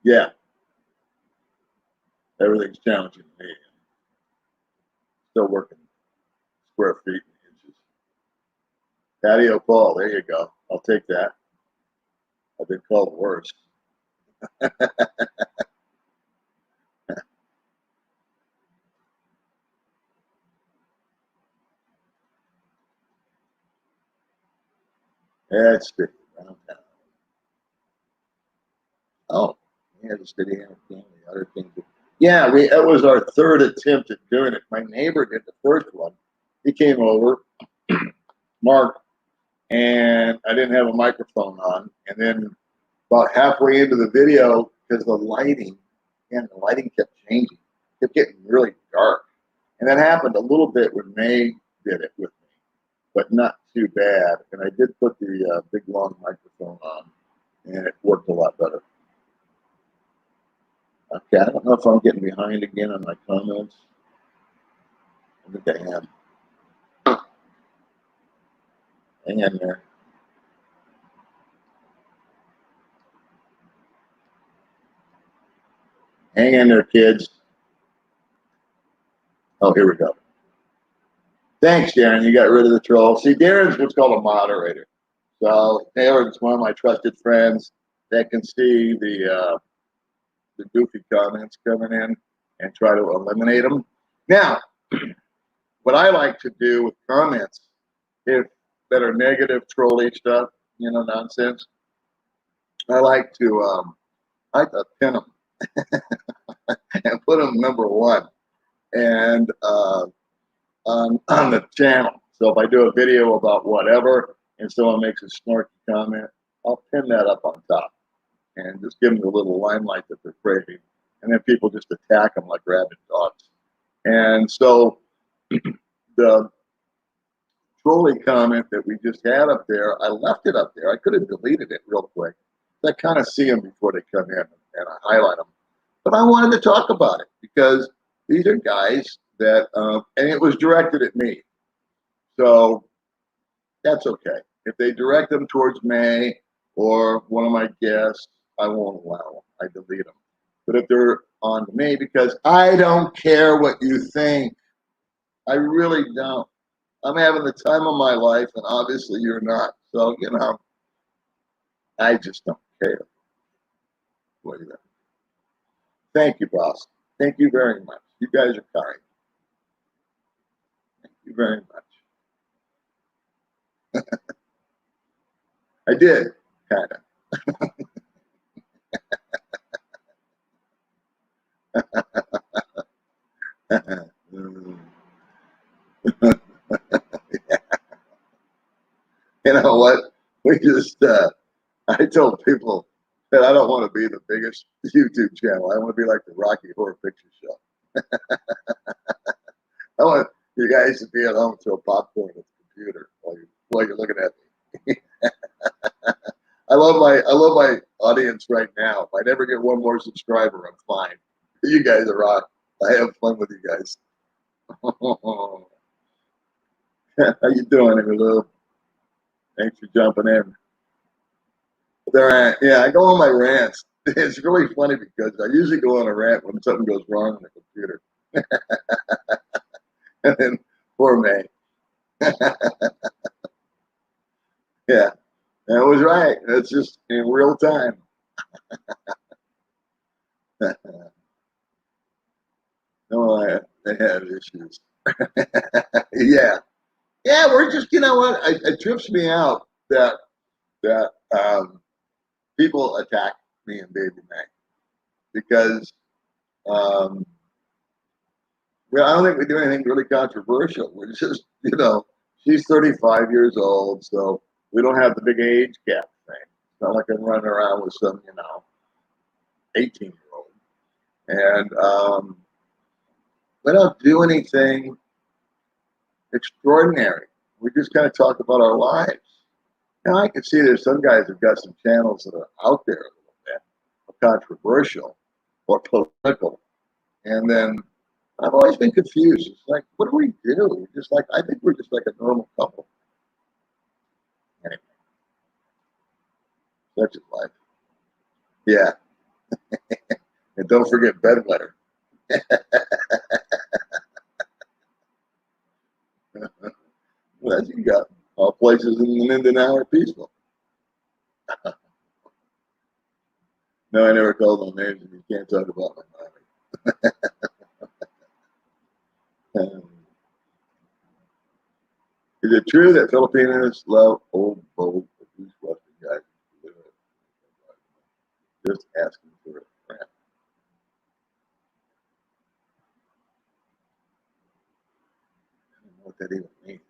Yeah, everything's challenging me. Still working square feet and inches. Patio Paul, there you go. I'll take that. I've been called worse. Yeah, it's sticky. Oh, yeah, the city and family, other things. Yeah, that was our third attempt at doing it. My neighbor did the first one. He came over, Mark, and I didn't have a microphone on. And then about halfway into the video, because the lighting kept changing, kept getting really dark. And that happened a little bit when May did it with me, but not too bad. And I did put the big long microphone on, and it worked a lot better. Okay, I don't know if I'm getting behind again on my comments. I think I am. Hang in there. Hang in there, kids. Oh, here we go. Thanks, Darren. You got rid of the troll. See, Darren's what's called a moderator. So Darren's one of my trusted friends that can see the goofy comments coming in and try to eliminate them. Now, what I like to do with comments, if that are negative, trolly stuff, you know, nonsense, I like to pin them and put them number one and on the channel. So if I do a video about whatever and someone makes a snarky comment, I'll pin that up on top and just give them the little limelight that they're craving. And then people just attack them like rabid dogs. And so the trolley comment that we just had up there, I left it up there. I could have deleted it real quick. I kind of see them before they come in and I highlight them. But I wanted to talk about it because these are guys that, and it was directed at me. So that's okay. If they direct them towards May or one of my guests, I won't allow them. I delete them. But if they're on me, because I don't care what you think. I really don't. I'm having the time of my life, and obviously you're not. So, you know, I just don't care. What do you think? Thank you, boss. Thank you very much. You guys are kind. Thank you very much. I did, kind of. You know what? We just, I told people that I don't want to be the biggest YouTube channel. I want to be like the Rocky Horror Picture Show. I want you guys to be at home and throw popcorn at the computer while you're looking at me. I love my audience right now. If I never get one more subscriber, I'm fine. You guys are rock. I have fun with you guys. How you doing, Lou? Thanks for jumping in. Yeah, I go on my rants. It's really funny because I usually go on a rant when something goes wrong on the computer. And then poor May. Yeah, that was right. It's just in real time. No, I had issues. Yeah, yeah. We're just, you know what? It trips me out that people attack me and Baby May because um, well, I don't think we do anything really controversial. We're just, she's 35 years old, so we don't have the big age gap thing. It's not like I'm running around with some, 18-year-old. And we don't do anything extraordinary. We just kind of talk about our lives. Now, I can see there's some guys who've got some channels that are out there a little bit, controversial or political. And then I've always been confused. It's like, what do we do? I think we're just like a normal couple. Anyway, such is life. Yeah. And don't forget bedwetter. Well, you got all places in Mindanao are peaceful. No, I never called no names, and you can't talk about my mommy. Is it true that Filipinos love old, bold, abused Western guys? Just asking for a friend. I don't know what that even means.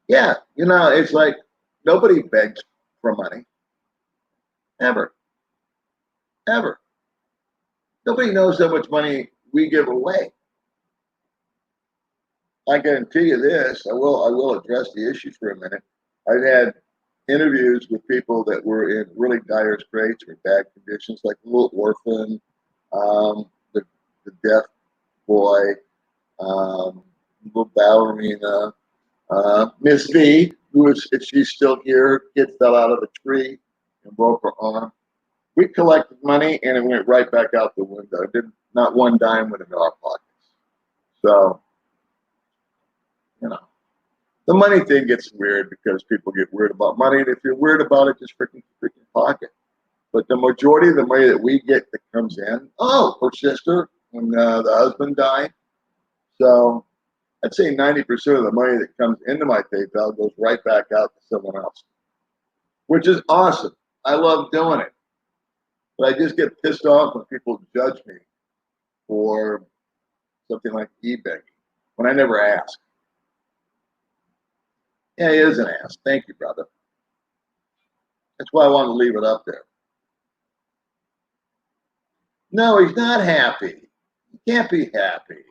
Yeah, it's like nobody begs for money. Ever. Ever. Nobody knows how much money we give away. I guarantee you this. I will address the issue for a minute. I've had interviews with people that were in really dire straits or bad conditions, like the little orphan, the deaf boy, little ballerina, Miss V, who is, if she's still here, kid fell out of a tree and broke her arm. We collected money and it went right back out the window. It didn't, not one dime went into our pockets. So, you know, the money thing gets weird because people get weird about money. And if you're weird about it, just freaking pocket. But the majority of the money that we get that comes in, oh, her sister, when the husband died. So I'd say 90% of the money that comes into my PayPal goes right back out to someone else, which is awesome. I love doing it. But I just get pissed off when people judge me for something like eBay when I never ask. Yeah, he is an ass. Thank you, brother. That's why I want to leave it up there. No, he's not happy. He can't be happy.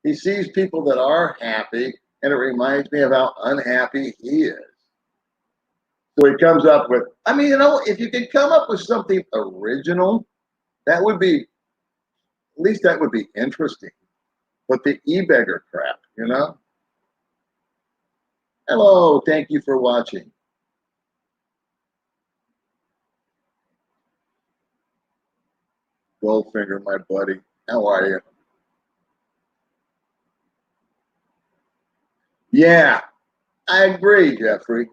He sees people that are happy, and it reminds me of how unhappy he is. So he comes up with, I mean, if you could come up with something original, that would be, at least that would be interesting. But the e-beggar crap. Hello, thank you for watching. Goldfinger, my buddy. How are you? Yeah, I agree, Jeffrey.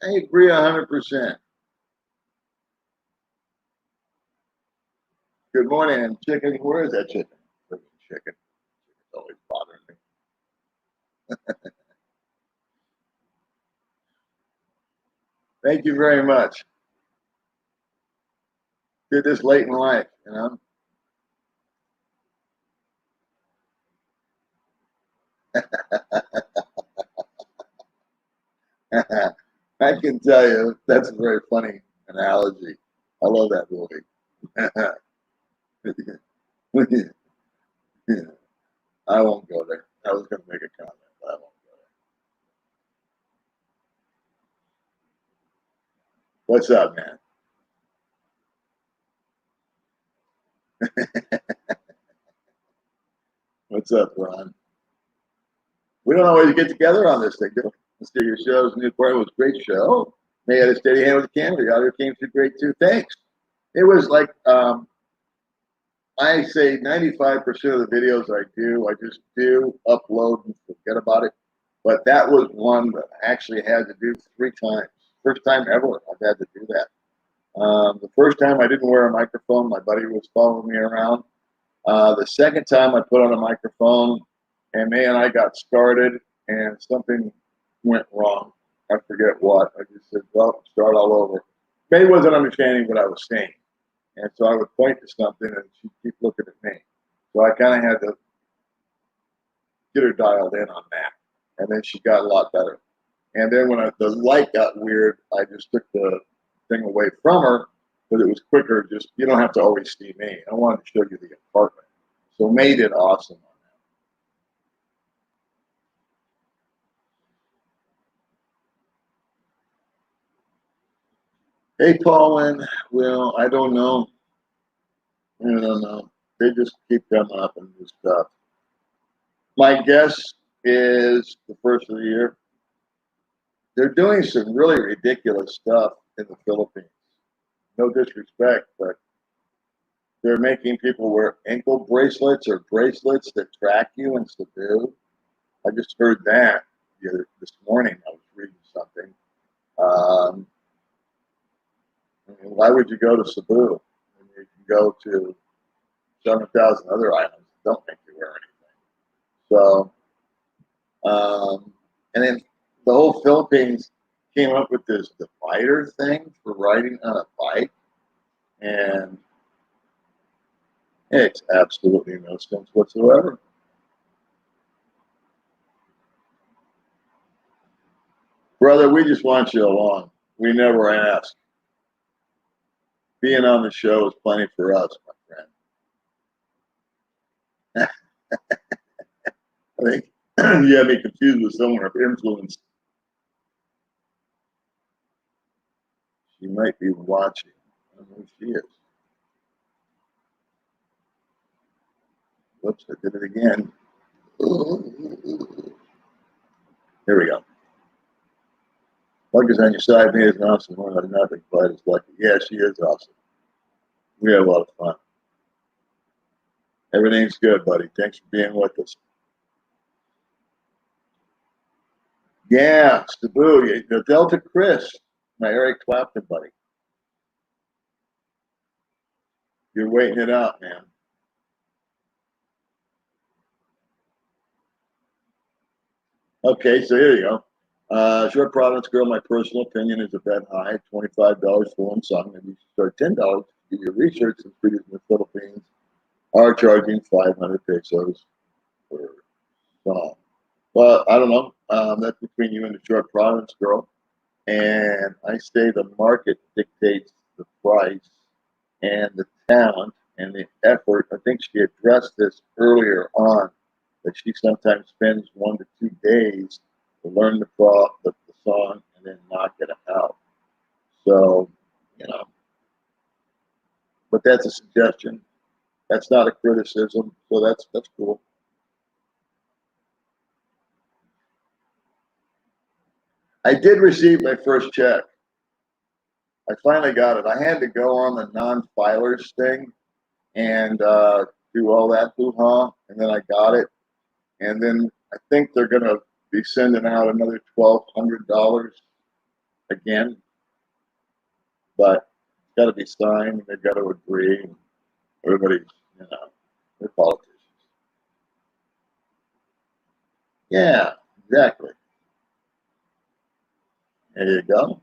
I agree 100%. Good morning, chicken. Where is that chicken? Chicken. It's always bothering me. Thank you very much. Did this late in life. I can tell you that's a very funny analogy. I love that movie. I won't go there. I was going to make a comment, but I won't go there. What's up, man? What's up, Ron? We don't always get together on this thing, do we? Let's do your shows. Newport was a great show. May had a steady hand with the camera. The audio came through great too. Thanks. It was like I say 95% of the videos I do, I just do upload and forget about it. But that was one that I actually had to do 3 times. First time ever I've had to do that. The first time I didn't wear a microphone. My buddy was following me around. The second time I put on a microphone, and man, I got started, and something went wrong. I forget what. I just said, well, start all over. May wasn't understanding what I was saying. And so I would point to something, and she'd keep looking at me. So I kind of had to get her dialed in on that. And then she got a lot better. And then when the light got weird, I just took the thing away from her, but it was quicker. Just, you don't have to always see me. I wanted to show you the apartment. So May did awesome on that. Hey, Paulin. Well, I don't know. I don't know. They just keep coming up and do stuff. My guess is the first of the year. They're doing some really ridiculous stuff in the Philippines. No disrespect, but they're making people wear ankle bracelets or bracelets that track you in Cebu. I just heard that this morning. I was reading something. I mean, why would you go to Cebu? I mean, you can go to 7,000 other islands that don't make you wear anything. So, and then the whole Philippines came up with this divider thing for riding on a bike, and it makes absolutely no sense whatsoever. Brother, we just want you along. We never ask. Being on the show is plenty for us, my friend. I think you have me confused with someone of influence. She might be watching. I don't know who she is. Whoops, I did it again. Here we go. Luck is on your side. Me is an awesome one. I'm nothing quite as lucky. Yeah, she is awesome. We had a lot of fun. Everything's good, buddy. Thanks for being with us. Yeah, Cebu, the Delta Chris, my Eric Clapton buddy. You're waiting it out, man. Okay, so here you go. Short Providence Girl, my personal opinion is a bit high, $25 for one song. Maybe you should start $10 to do your research, since videos in the Philippines are charging 500 pesos per song. Well, I don't know. That's between you and the Short Providence Girl. And I say the market dictates the price and the talent and the effort. I think she addressed this earlier on, that she sometimes spends 1 to 2 days to learn the song and then knock it out. So, you know, but that's a suggestion. That's not a criticism. So that's cool. I did receive my first check. I finally got it. I had to go on the non-filers thing and do all that hoo-ha, and then I got it. And then I think they're going to be sending out another $1,200 again, but it's got to be signed, and they've got to agree. And everybody's, you know, they're politicians. Yeah, exactly. There you go.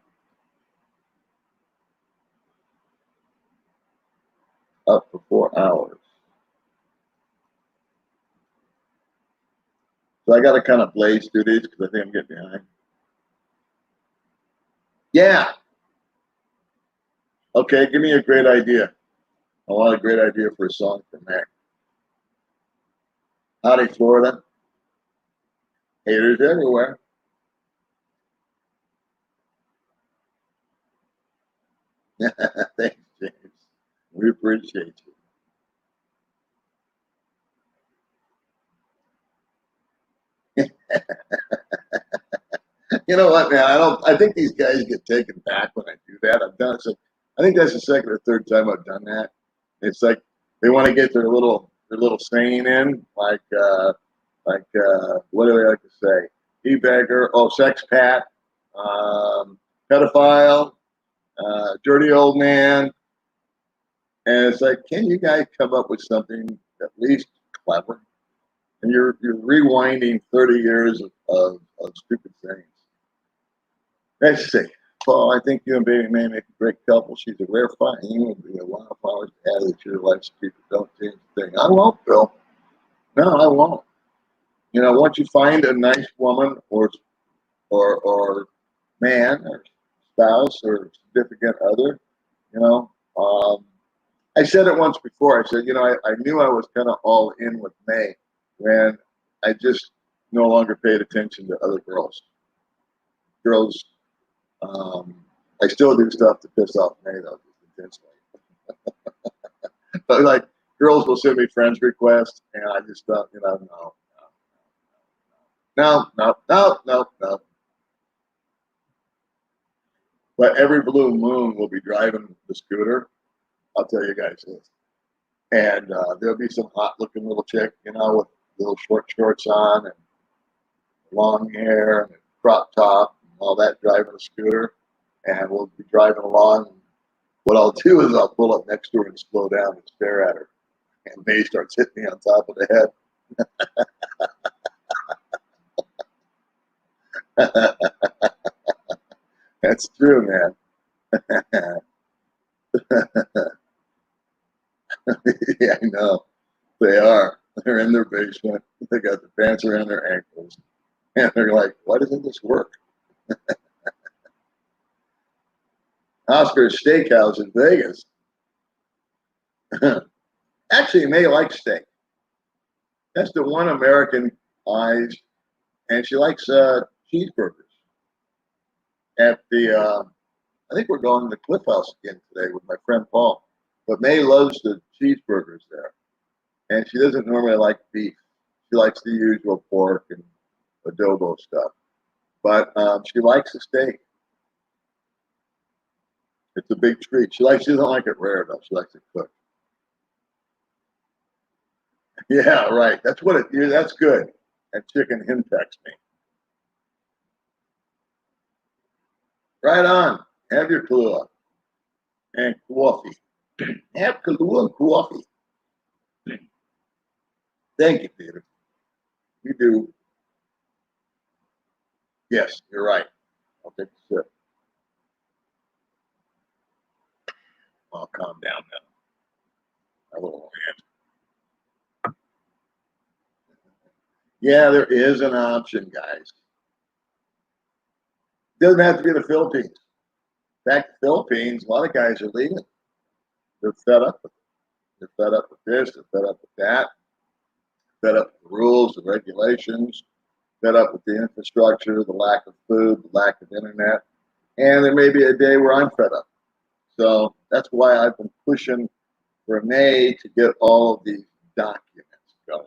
Up for 4 hours. So I got to kind of blaze through these because I think I'm getting behind. Yeah. Okay, give me a great idea. I want a great idea for a song for Mac. Howdy, Florida. Haters everywhere. Thanks, James. We appreciate you. You know what, man? I don't. I think these guys get taken back when I do that. I've done it. So I think that's the second or third time I've done that. It's like they want to get their little saying in, what do they like to say? E-bagger, oh, sex pat, pedophile, dirty old man, and it's like, can you guys come up with something at least clever? And you're rewinding 30 years of stupid things. Let's see. Paul, I think you and Baby May make a great couple. She's a rare find. You will be a wildflower added to your life so people don't change a thing. I won't, Bill. No, I won't. You know, once you find a nice woman or man or spouse or significant other, you know, I said it once before. I said, you know, I knew I was kind of all in with May when I just no longer paid attention to other girls. Girls, I still do stuff to piss off May though, just intensely. But like girls will send me friends requests, and I just thought, you know, no. But every blue moon we'll be driving the scooter. I'll tell you guys this, and there'll be some hot looking little chick, you know, with little short shorts on and long hair and a crop top and all that driving a scooter, and we'll be driving along. What I'll do is I'll pull up next to her and slow down and stare at her, and May starts hitting me on top of the head. That's true, man. Yeah, I know. They are. They're in their basement. They got the pants around their ankles. And they're like, why doesn't this work? Oscar's Steakhouse in Vegas. Actually, May likes steak. That's the one American eyes. And she likes cheeseburgers. At the, I think we're going to the Cliff House again today with my friend Paul. But May loves the cheeseburgers there. And she doesn't normally like beef. She likes the usual pork and adobo stuff. But she likes the steak. It's a big treat. She doesn't like it rare though. She likes it cooked. Yeah, right. That's what it. Yeah, that's good. And chicken hen text me. Right on. Have your Kahlua and coffee. Have Kahlua and coffee. Thank you, Peter. You do. Yes, you're right. I'll take a sip. I'll calm down now. My little hand. Yeah, there is an option, guys. It doesn't have to be the Philippines. In fact, the Philippines, a lot of guys are leaving. They're fed up with it. They're fed up with this. They're fed up with that. Fed up with the rules, the regulations. Fed up with the infrastructure, the lack of food, the lack of internet. And there may be a day where I'm fed up. So that's why I've been pushing for May to get all of these documents going.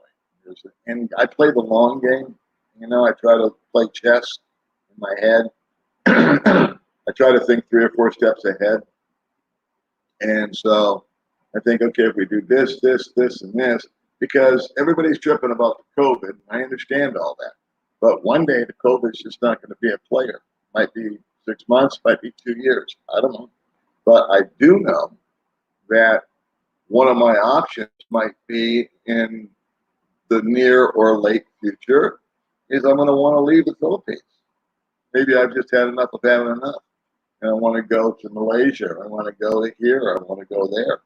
And I play the long game. You know, I try to play chess in my head. I try to think 3 or 4 steps ahead. And so I think, okay, if we do this, and this, because everybody's tripping about the COVID. I understand all that. But one day the COVID is just not going to be a player. Might be 6 months, might be 2 years. I don't know. But I do know that one of my options might be in the near or late future is I'm going to want to leave the Philippines. Maybe I've just had enough of having enough. And I want to go to Malaysia. I want to go here. I want to go there.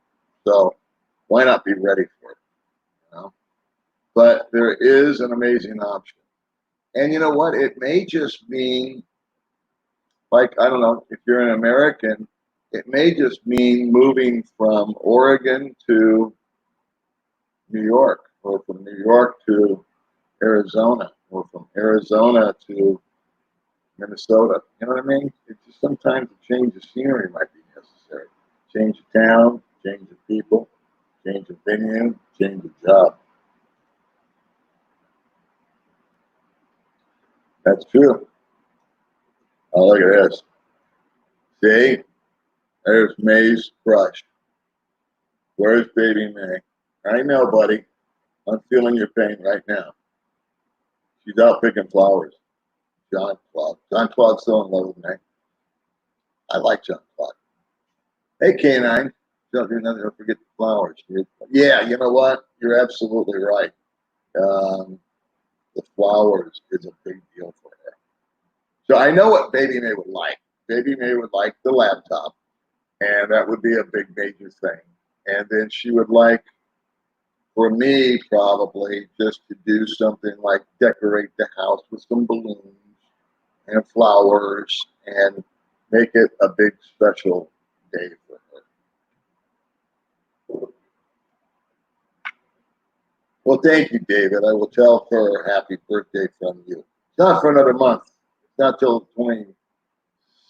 So why not be ready for it? You know? But there is an amazing option. And you know what? It may just mean, like, I don't know, if you're an American It may just mean moving from Oregon to New York, or from New York to Arizona, or from Arizona to Minnesota. You know what I mean? It's just sometimes a change of scenery might be necessary. Change of town, change of people, change of venue, change of job. That's true. Oh, look at this. See? There's May's crush. Where's baby May? I know, buddy. I'm feeling your pain right now. She's out picking flowers. John Claude. John Claude's still in love with me. I like John Claude. Hey, Canine. Don't do nothing. Don't forget the flowers, dude. Yeah, you know what? You're absolutely right. Um, the flowers is a big deal for her. So I know what Baby May would like. Baby May would like the laptop, and that would be a big major thing. And then she would like, for me, probably just to do something like decorate the house with some balloons and flowers and make it a big special day for her. Well, thank you, David. I will tell her happy birthday from you. It's not for another month. It's not till the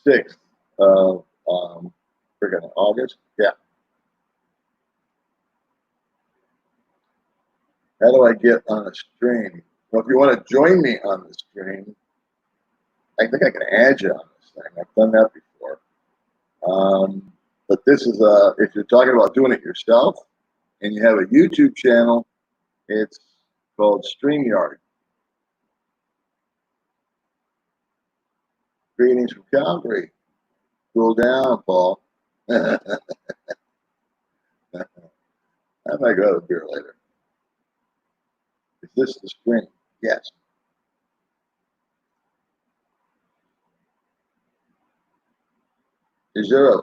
26th of friggin' August. Yeah. How do I get on a stream? Well, if you want to join me on the stream, I think I can add you on this thing. I've done that before. But this is if you're talking about doing it yourself and you have a YouTube channel, it's called StreamYard. Greetings from Calgary. Cool down, Paul. I might go have a beer later. Is this the stream? Yes. Is there a?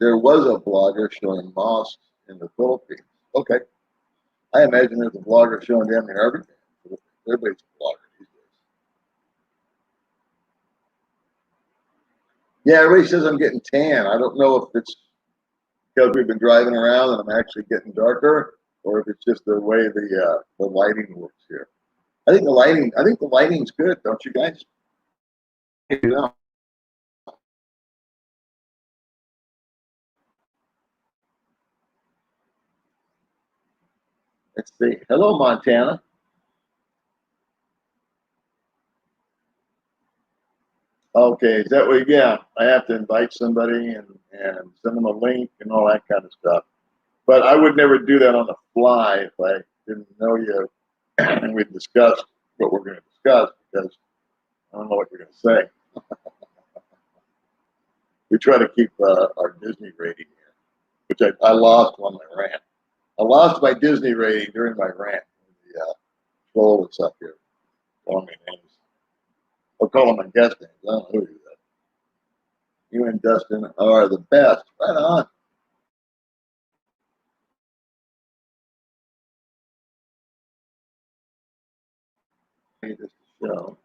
There was a blogger showing mosques in the Philippines. Okay. I imagine there's a blogger showing damn near everything. Everybody's a blogger these days. Yeah, everybody says I'm getting tan. I don't know if it's because we've been driving around and I'm actually getting darker, or if it's just the way the lighting works here. I think the lighting's good, don't you guys? Yeah. Let's see. Hello, Montana. Okay, is that what? Yeah, I have to invite somebody and send them a link and all that kind of stuff. But I would never do that on the fly if I didn't know you and we discussed what we're going to discuss because I don't know what you're going to say. We try to keep our Disney rating here, which I lost on my rant. I lost my Disney rating during my rant. The troll that's up here calling me names. I'll call them my guest names. I don't know who you are. You and Dustin are the best. Right on. Hey, this show.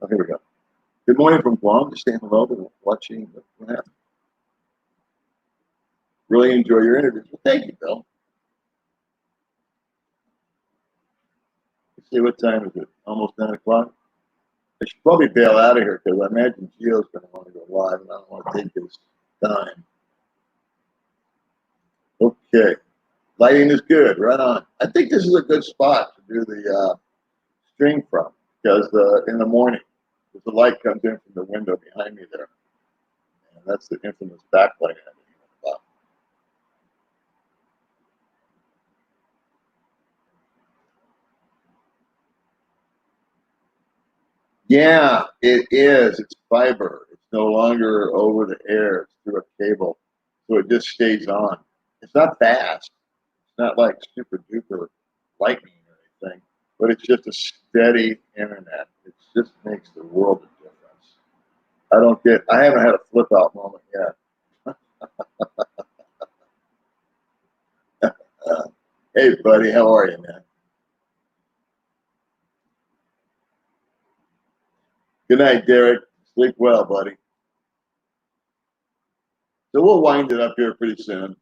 Oh, here we go. Good morning from Guam. Just saying hello to watching. What happened? Really enjoy your interviews. Well, thank you, Bill. Let's see, what time is it? Almost 9 o'clock? I should probably bail out of here because I imagine Gio's going to want to go live and I don't want to take his time. Okay. Lighting is good. Right on. I think this is a good spot to do the stream from because in the morning, the light comes in from the window behind me there. And that's the infamous backlight I've been about. Yeah, it is. It's fiber. It's no longer over the air. It's through a cable. So it just stays on. It's not fast. It's not like super duper lightning or anything, but it's just a steady internet. It just makes the world of difference. I haven't had a flip out moment yet. Hey, buddy, how are you, man? Good night, Derek. Sleep well, buddy. So we'll wind it up here pretty soon.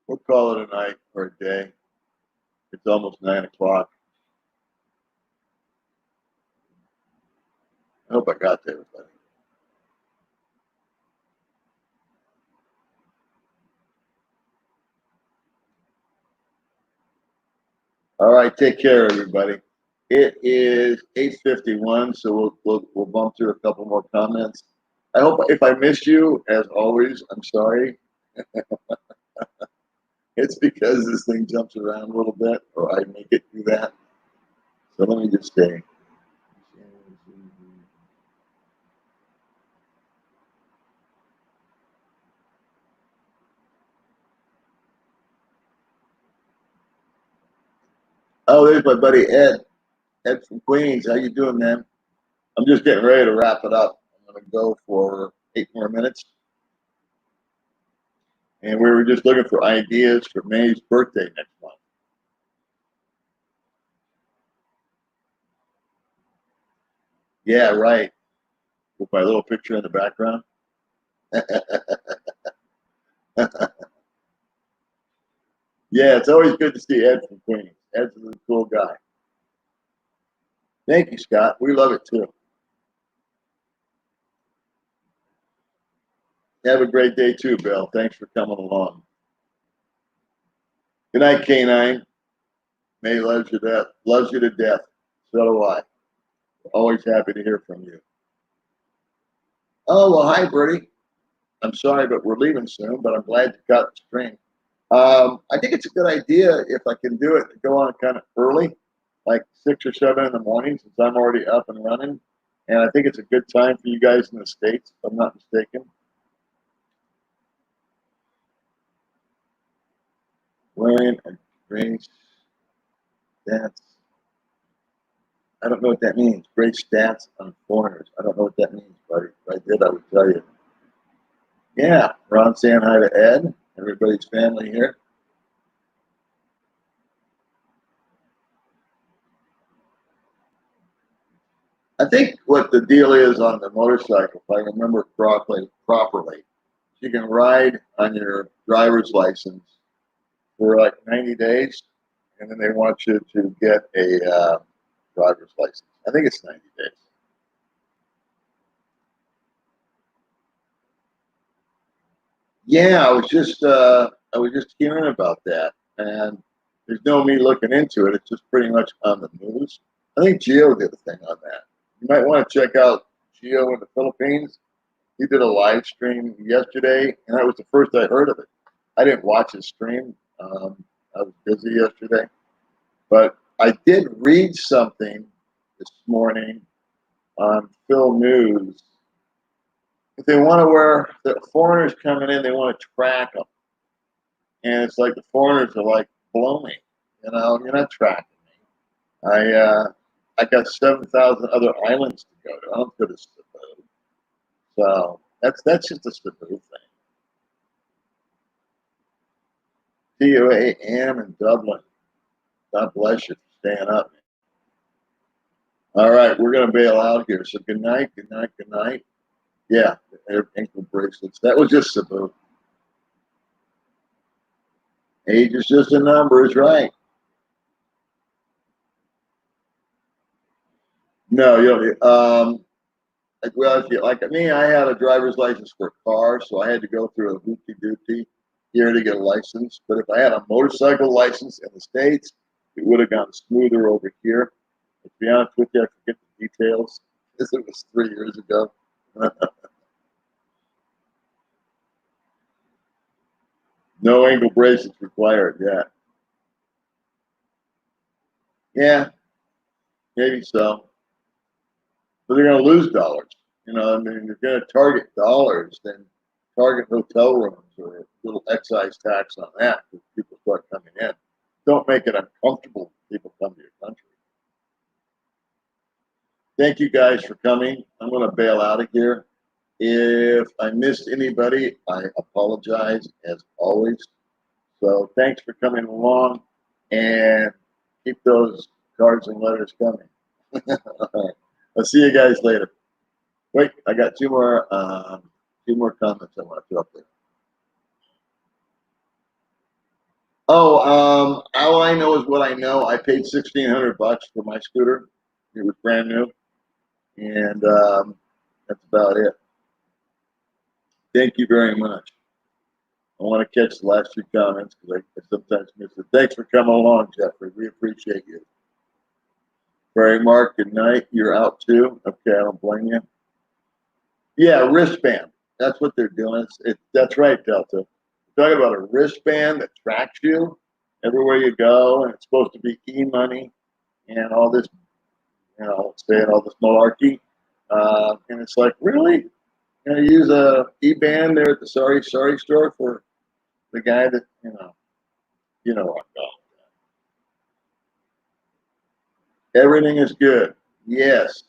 We'll call it a night or a day. It's almost 9 o'clock. I hope I got to everybody. All right, take care, everybody. It is 8:51, so we'll bump through a couple more comments. I hope if I missed you, as always, I'm sorry. It's because this thing jumps around a little bit, or I make it do that. So let me just say. Oh, there's my buddy Ed. Ed from Queens. How you doing, man? I'm just getting ready to wrap it up. I'm going to go for 8 more minutes. And we were just looking for ideas for May's birthday next month. Yeah, right. With my little picture in the background. Yeah, it's always good to see Ed from Queens. Ed's a really cool guy. Thank you, Scott. We love it too. Have a great day too, Bill. Thanks for coming along. Good night, K9. May loves you to death. Loves you to death. So do I. Always happy to hear from you. Oh, well, hi, Bertie. I'm sorry, but we're leaving soon, but I'm glad you got the stream. I think it's a good idea if I can do it to go on kind of early, like 6 or 7 in the morning, since I'm already up and running. And I think it's a good time for you guys in the States, if I'm not mistaken. Wearing a gray stats. I don't know what that means. Gray stats on foreigners. I don't know what that means, buddy. If I did, I would tell you. Yeah, Ron saying hi to Ed, everybody's family here. I think what the deal is on the motorcycle, if I remember properly, you can ride on your driver's license for like 90 days, and then they want you to get a driver's license. I think it's 90 days. Yeah, I was just hearing about that, and there's no me looking into it. It's just pretty much on the news. I think Gio did a thing on that. You might want to check out Gio in the Philippines. He did a live stream yesterday, and that was the first I heard of it. I didn't watch his stream. I was busy yesterday, but I did read something this morning on Phil News. If they want to wear the foreigners coming in, they want to track them, and it's like the foreigners are like, blow me, you're not tracking me. I got 7,000 other islands to go to. I don't go to Cebu, so that's just a Cebu thing. TOAM in Dublin. God bless you for staying up. All right, we're going to bail out here. So good night, good night, good night. Yeah, ankle bracelets. That was just Cebu. Age is just a number, is right. No, you don't. Well, if you like me, I had a driver's license for a car, so I had to go through a hoopty doopty here to get a license. But if I had a motorcycle license in the States, it would have gone smoother over here. To be honest with you, I forget the details. This was 3 years ago. No ankle bracelets required. Yeah. Yeah, maybe so. But they're going to lose dollars. I mean, you're going to target dollars, then target hotel rooms or a little excise tax on that if people start coming in. Don't make it uncomfortable for people come to your country. Thank you guys for coming. I'm going to bail out of here. If I missed anybody, I apologize as always. So thanks for coming along, and keep those cards and letters coming. All right. I'll see you guys later. Wait, I got two more comments I want to throw up there. Oh, all I know is what I know. I paid $1,600 for my scooter. It was brand new, and that's about it. Thank you very much. I want to catch the last few comments because I sometimes miss it. Thanks for coming along, Jeffrey. We appreciate you. Barry Mark, good night. You're out too. Okay, I don't blame you. Yeah, wristband. That's what they're doing. That's right, Delta. We're talking about a wristband that tracks you everywhere you go, and it's supposed to be e-money and all this, saying all this malarkey. And it's like, really? You're gonna use a e-band there at the sorry store for the guy that what? Everything is good. Yes.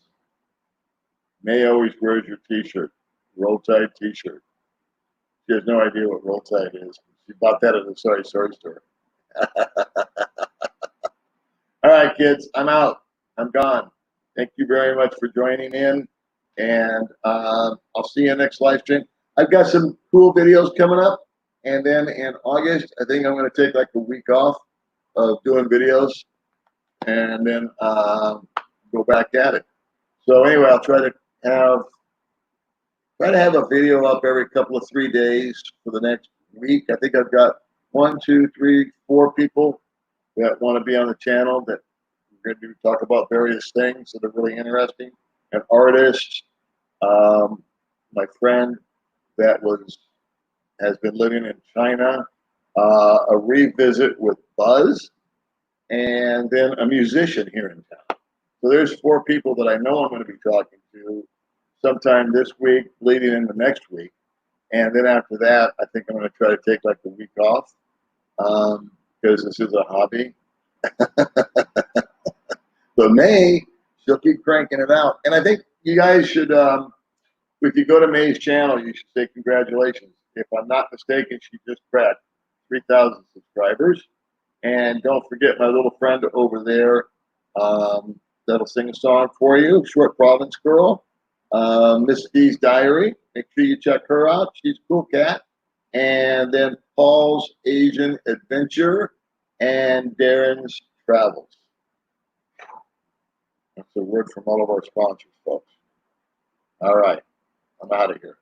May always wears your T-shirt, Roll Tide T-shirt. She has no idea what Roll Tide is. She bought that at the sorry store. All right, kids, I'm out. I'm gone. Thank you very much for joining in, and I'll see you next live stream. I've got some cool videos coming up, and then in August, I think I'm going to take like a week off of doing videos, and then go back at it. So anyway, I'll try to have a video up every couple of 3 days for the next week. I think I've got 1, 2, 3, 4 people that want to be on the channel that we're going to talk about various things that are really interesting. An artist, my friend that has been living in China, a revisit with Buzz, and then a musician here in town. So there's 4 people that I know I'm going to be talking to sometime this week, leading into next week. And then after that, I think I'm going to try to take like a week off because this is a hobby. So May, she'll keep cranking it out. And I think you guys should, if you go to May's channel, you should say congratulations. If I'm not mistaken, she just cracked 3,000 subscribers. And don't forget my little friend over there that'll sing a song for you, Short Province Girl, Miss D's Diary. Make sure you check her out. She's a cool cat. And then Paul's Asian Adventure and Darren's Travels. That's a word from all of our sponsors, folks. All right. I'm out of here.